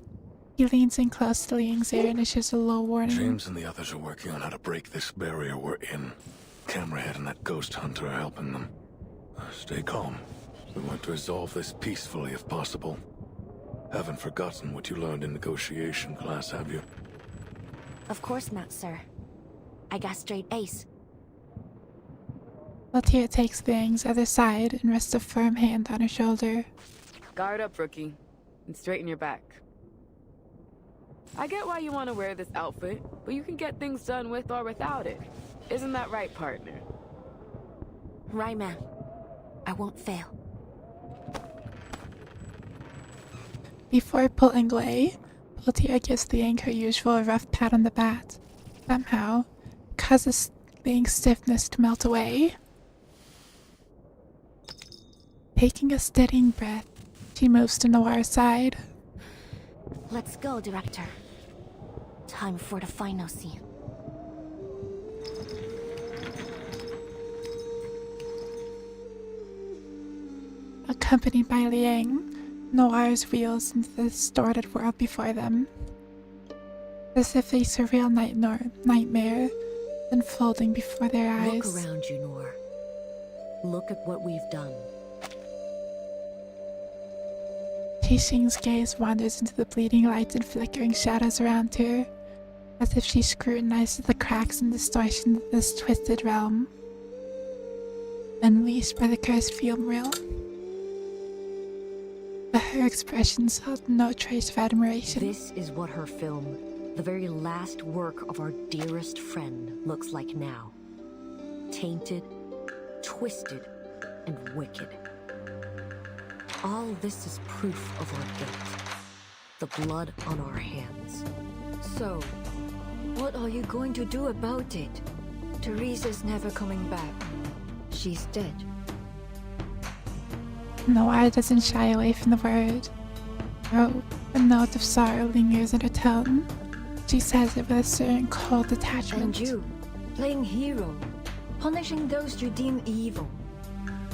he leans in close to Liang's ear and issues a low warning. James and the others are working on how to break this barrier we're in. Camerahead and that ghost hunter are helping them. Stay calm. We want to resolve this peacefully if possible. Haven't forgotten what you learned in negotiation class, have you? Of course not, sir. I got straight A's. Potier takes Liang's other side and rests a firm hand on her shoulder. Guard up, rookie, and straighten your back. I get why you want to wear this outfit, but you can get things done with or without it. Isn't that right, partner? Right, ma'am. I won't fail. Before pulling away, Potier gives Liang her usual rough pat on the back. Somehow, causes Liang's stiffness to melt away. Taking a steadying breath, she moves to Noir's side. Let's go, Director. Time for the final scene. Accompanied by Liang, Noir's wheels into the distorted world before them. As if a surreal nightmare unfolding before their eyes. Look around you, Noir. Look at what we've done. Xing's gaze wanders into the bleeding lights and flickering shadows around her, as if she scrutinizes the cracks and distortions of this twisted realm, unleashed by the cursed film reel. But her expressions held no trace of admiration. This is what her film, the very last work of our dearest friend, looks like now. Tainted, twisted, and wicked. All this is proof of our guilt. The blood on our hands. So, what are you going to do about it? Teresa's never coming back. She's dead. Noir doesn't shy away from the word. Oh, a note of sorrow lingers in her tone. She says it with a certain cold detachment. And you, playing hero, punishing those you deem evil.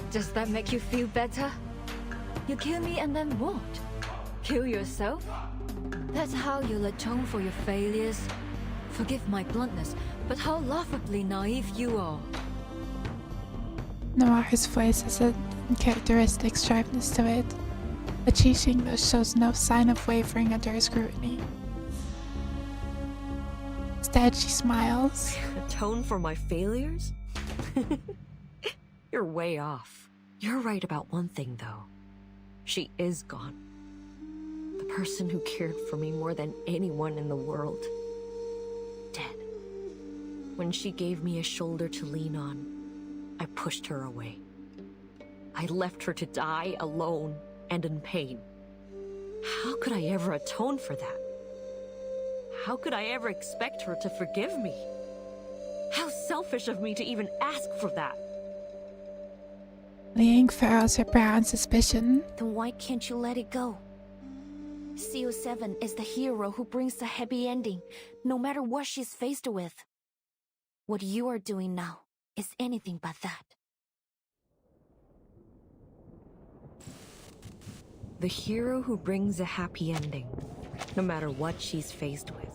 Does that make you feel better? You kill me and then what? Kill yourself? That's how you'll atone for your failures? Forgive my bluntness, but how laughably naive you are. Noir's voice has a characteristic sharpness to it, but Qixing though shows no sign of wavering under her scrutiny. Instead, she smiles. Atone for my failures? You're way off. You're right about one thing, though. She is gone. The person who cared for me more than anyone in the world. Dead. When she gave me a shoulder to lean on, I pushed her away. I left her to die alone and in pain. How could I ever atone for that? How could I ever expect her to forgive me? How selfish of me to even ask for that. Liang furrows her brow in suspicion. Then why can't you let it go? CO7 is the hero who brings the happy ending, no matter what she's faced with. What you are doing now is anything but that. The hero who brings a happy ending, no matter what she's faced with.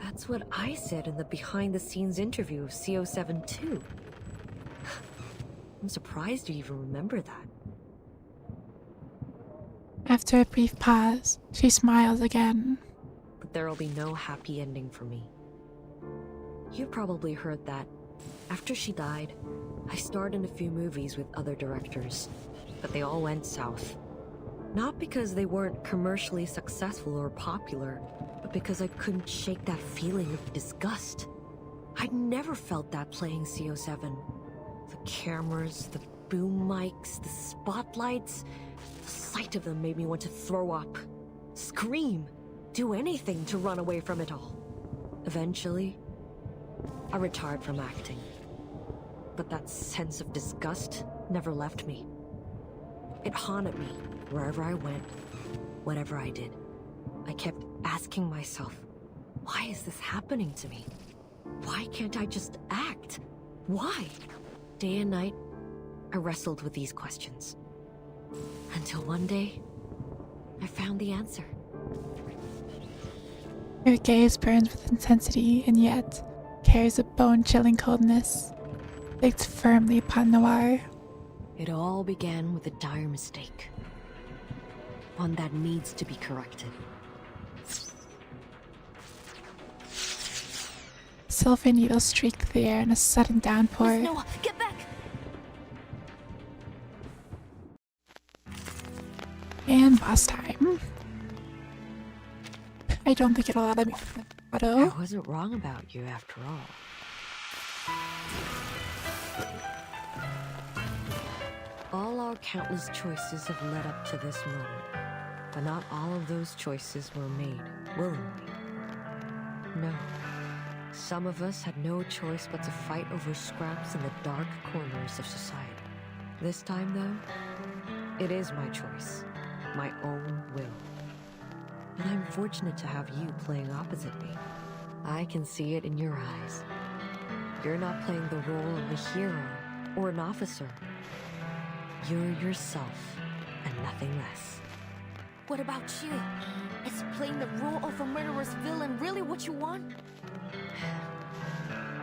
That's what I said in the behind-the-scenes interview of CO7 too. I'm surprised you even remember that. After a brief pause, she smiles again. But there'll be no happy ending for me. You probably heard that. After she died, I starred in a few movies with other directors, but they all went south. Not because they weren't commercially successful or popular, but because I couldn't shake that feeling of disgust. I'd never felt that playing CO7. The cameras, the boom mics, the spotlights, the sight of them made me want to throw up, scream, do anything to run away from it all. Eventually, I retired from acting. But that sense of disgust never left me. It haunted me wherever I went, whatever I did. I kept asking myself, why is this happening to me? Why can't I just act? Why? Day and night, I wrestled with these questions. Until one day, I found the answer. Her gaze burns with intensity and yet carries a bone-chilling coldness, fixed firmly upon Noir. It all began with a dire mistake. One that needs to be corrected. Silver needles streaked the air in a sudden downpour. Miss Noah, get back! And boss time. I don't think it'll let me auto. I wasn't wrong about you after all. All our countless choices have led up to this moment, but not all of those choices were made willingly. No. Some of us had no choice but to fight over scraps in the dark corners of society. This time, though, it is my choice, my own will. And I'm fortunate to have you playing opposite me. I can see it in your eyes. You're not playing the role of a hero or an officer. You're yourself, and nothing less. What about you? Is playing the role of a murderous villain really what you want?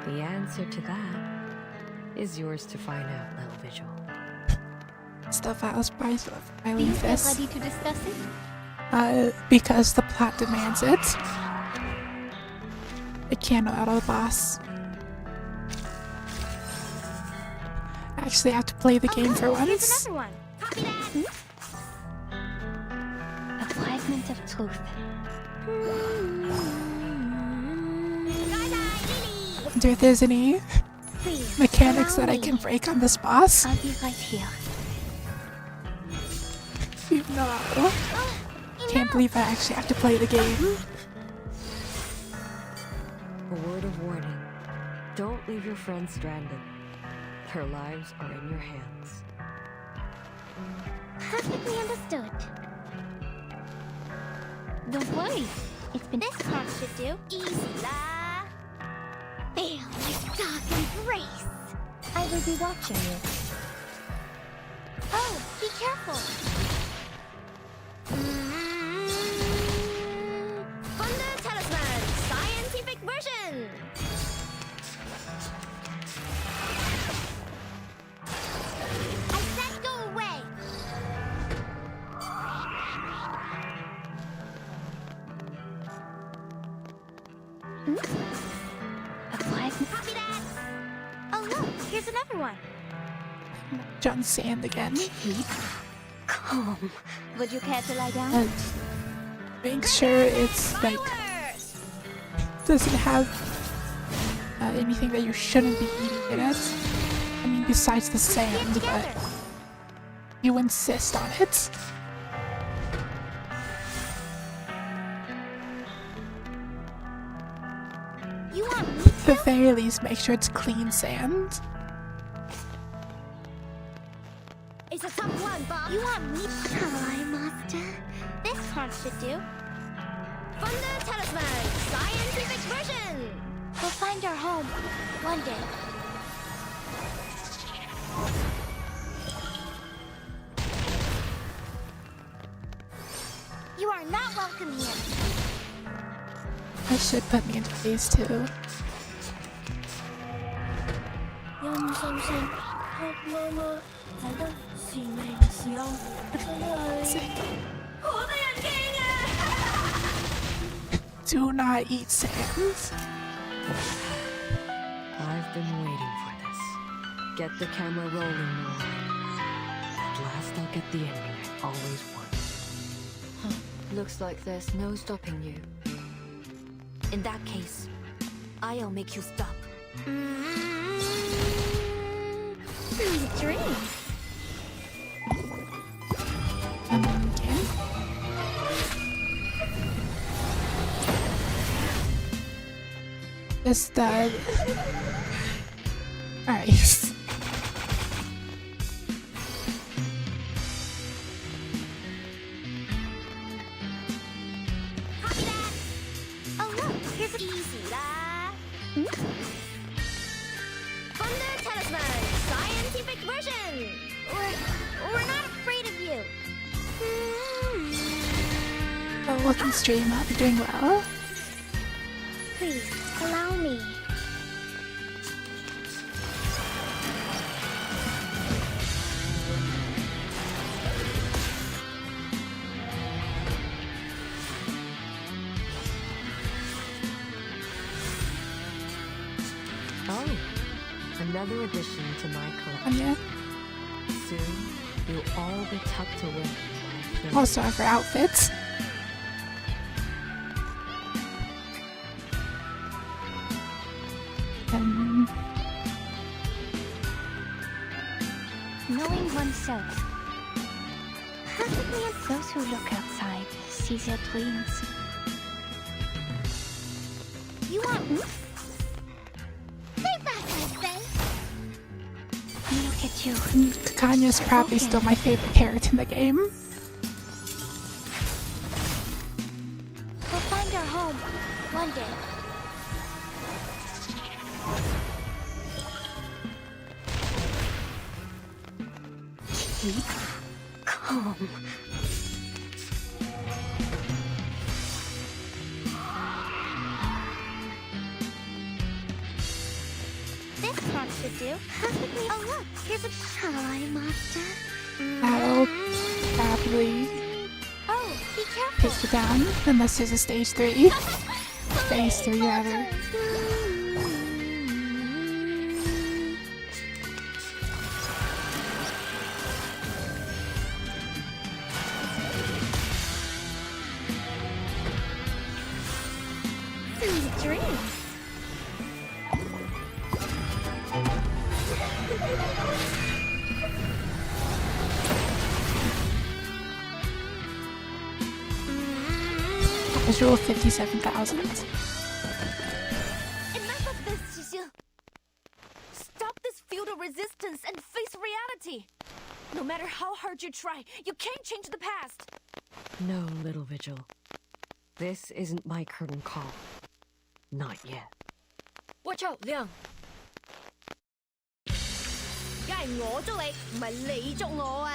The answer to that is yours to find out, little Vigil. Stuff I was surprised with. I Do you leave feel this. ready to discuss it? Because the plot demands it. I can't out of the boss. Actually, I have to play the game for Here's once. another one. Copy that. A fragment of truth. I wonder if there's any Please, mechanics allow that I me. can break on this boss. I'll be right here. No. Can't believe I actually have to play the game. A word of warning. Don't leave your friends stranded. Their lives are in your hands. Perfectly understood. Don't worry. It's been this part should do. Easy la. Feel my dark embrace. I will be watching you. Oh, be careful. Thunder Talisman, scientific version. I said go away. A flag. Copy that. Oh look, here's another one. John Sand again. Calm. Would you care to lie down? And make sure it's like doesn't have anything that you shouldn't be eating in it. I mean, besides the sand, but you insist on it. You want me At the very least, make sure it's clean sand. It's a tough one, Bob. You want me to try, Master? This part should do. Thunder Talisman, scientific version. We'll find our home one day. You are not welcome here. I should put me into phase 2. Do not eat sands. I've been waiting for this. Get the camera rolling, Nora. At last I'll get the ending I always wanted. Looks like there's no stopping you. In that case, I'll make you stop. Sweet dreams. Just alright. Oh look, here's a easy la. Thunder Talisman, scientific version. We're not afraid of you. Oh, welcome stream. Hope you're doing well. Please allow me. Oh, another addition to my collection. Yeah. Soon, you'll all be tucked away. Also, for outfits. Knowing oneself. Perfectly as those who look outside see their dreams. You want me? Stay back, I say. Look at you. Kanya's probably still my favorite character in the game. We'll find our home one day. Keep calm. This part should do. Perfectly. Oh look, here's a try, Master. That'll probably Oh, be careful. take you down, unless there's a stage 3. Phase 3, rather. Sweet dreams. Visual 57,000. Enough of this, Cecile. Stop this feudal resistance and face reality. No matter how hard you try, you can't change the past. No, little Vigil. This isn't my curtain call. Not yet. Watch out, Liang. 梗係我捉你，唔係你捉我啊！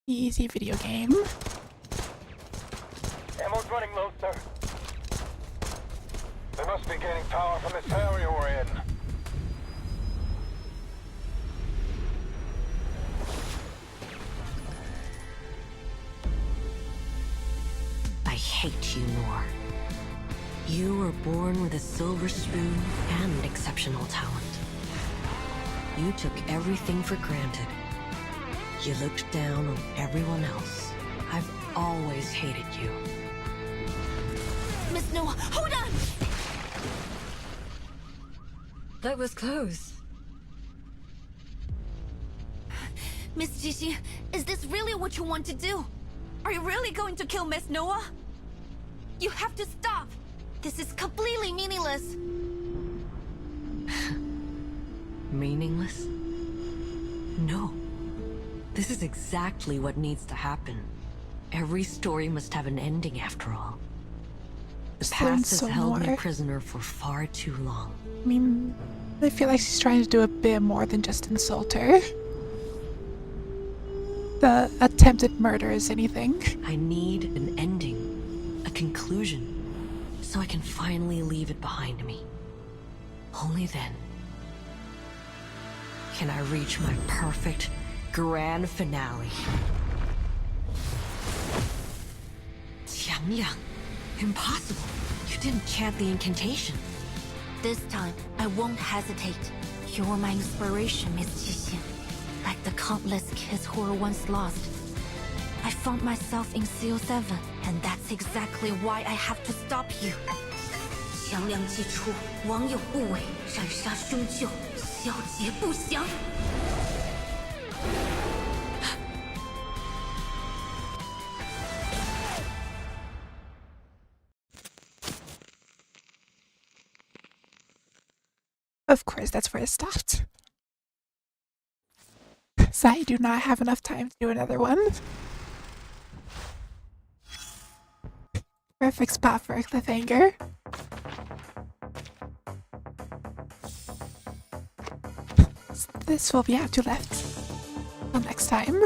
Easy video game. Ammo's running low, sir. They must be gaining power from this area we're in. I hate you, Noor. You were born with a silver spoon and exceptional talent. You took everything for granted. You looked down on everyone else. I've always hated you. Miss Noah, hold on! That was close. Miss Jixi, is this really what you want to do? Are you really going to kill Miss Noah? You have to stop! This is completely meaningless! Meaningless? No. This is exactly what needs to happen. Every story must have an ending after all. The past has held me prisoner for far too long. I mean, I feel like she's trying to do a bit more than just insult her. The attempted murder is anything. I need an ending, a conclusion, so I can finally leave it behind me. Only then can I reach my perfect grand finale. Qiangliang, impossible. You didn't chant the incantation. This time, I won't hesitate. You're my inspiration, Miss Jixi. Like the countless kids who were once lost. I found myself in CO7, and that's exactly why I have to stop you. 强梁既出，王有不韦，斩杀凶旧，小节不详。 Of course, that's where it stopped. So I do not have enough time to do another one. Perfect spot for a cliffhanger. This will be after left. Until next time.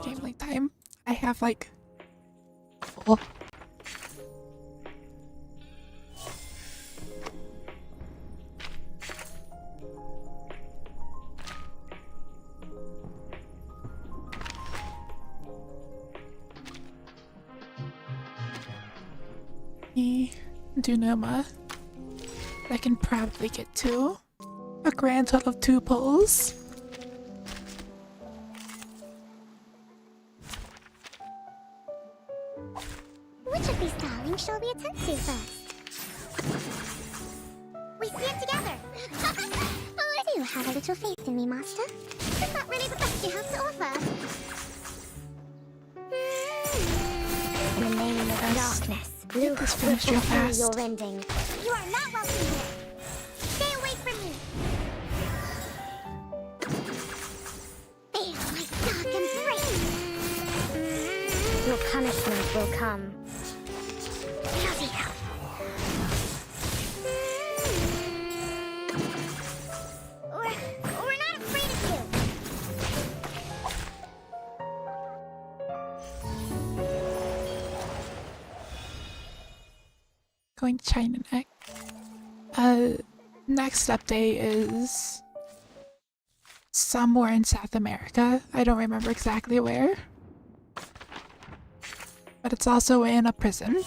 Gambling time. I have like... Oh. Dunuma. I can probably get to a grand total of 2 pulls. Which of these darlings shall we attend to first? We stand together! Do have a little faith in me, Master. Is that really the best you have to offer? Remain in the darkness. Luke will fulfill your ending. You are not welcome here. Stay away from me. Feel my dark embrace. Your punishment will come. Bloody hell. We're not afraid of you. Going to China next. Next update is somewhere in South America. I don't remember exactly where. But it's also in a prison.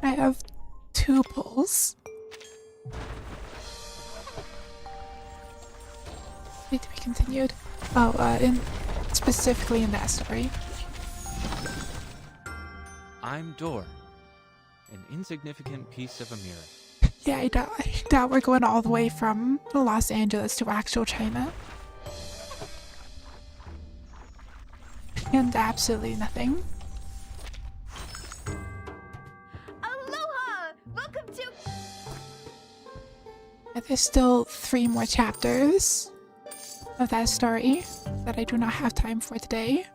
I have 2 pulls. Need to be continued. Oh, specifically in that story. I'm Dor, an insignificant piece of a mirror. Yeah, I doubt we're going all the way from Los Angeles to actual China. And absolutely nothing. Aloha! Welcome to... And there's still 3 more chapters of that story that I do not have time for today.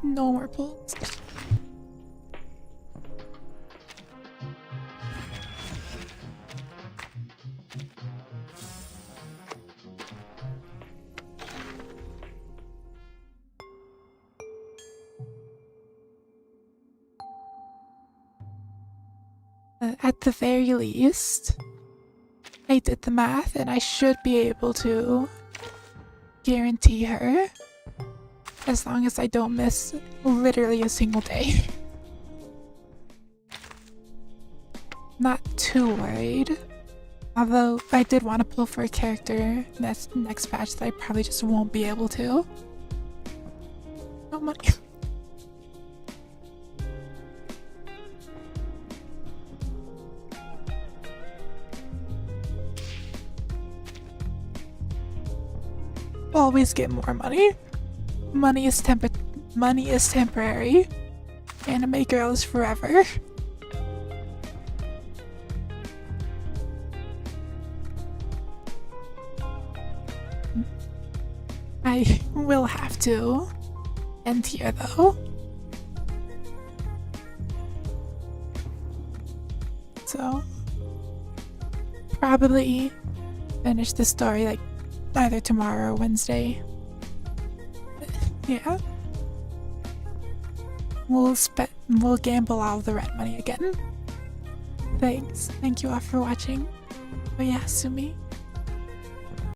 No more pulls. At the very least, I did the math and I should be able to guarantee her as long as I don't miss literally a single day. Not too worried. Although I did want to pull for a character next patch that I probably just won't be able to. No money. Always get more money. Money is temporary. Anime girl is forever. I will have to end here though. So probably finish the story like either tomorrow or Wednesday. Yeah. We'll gamble all the rent money again. Thanks. Thank you all for watching. Oyasumi.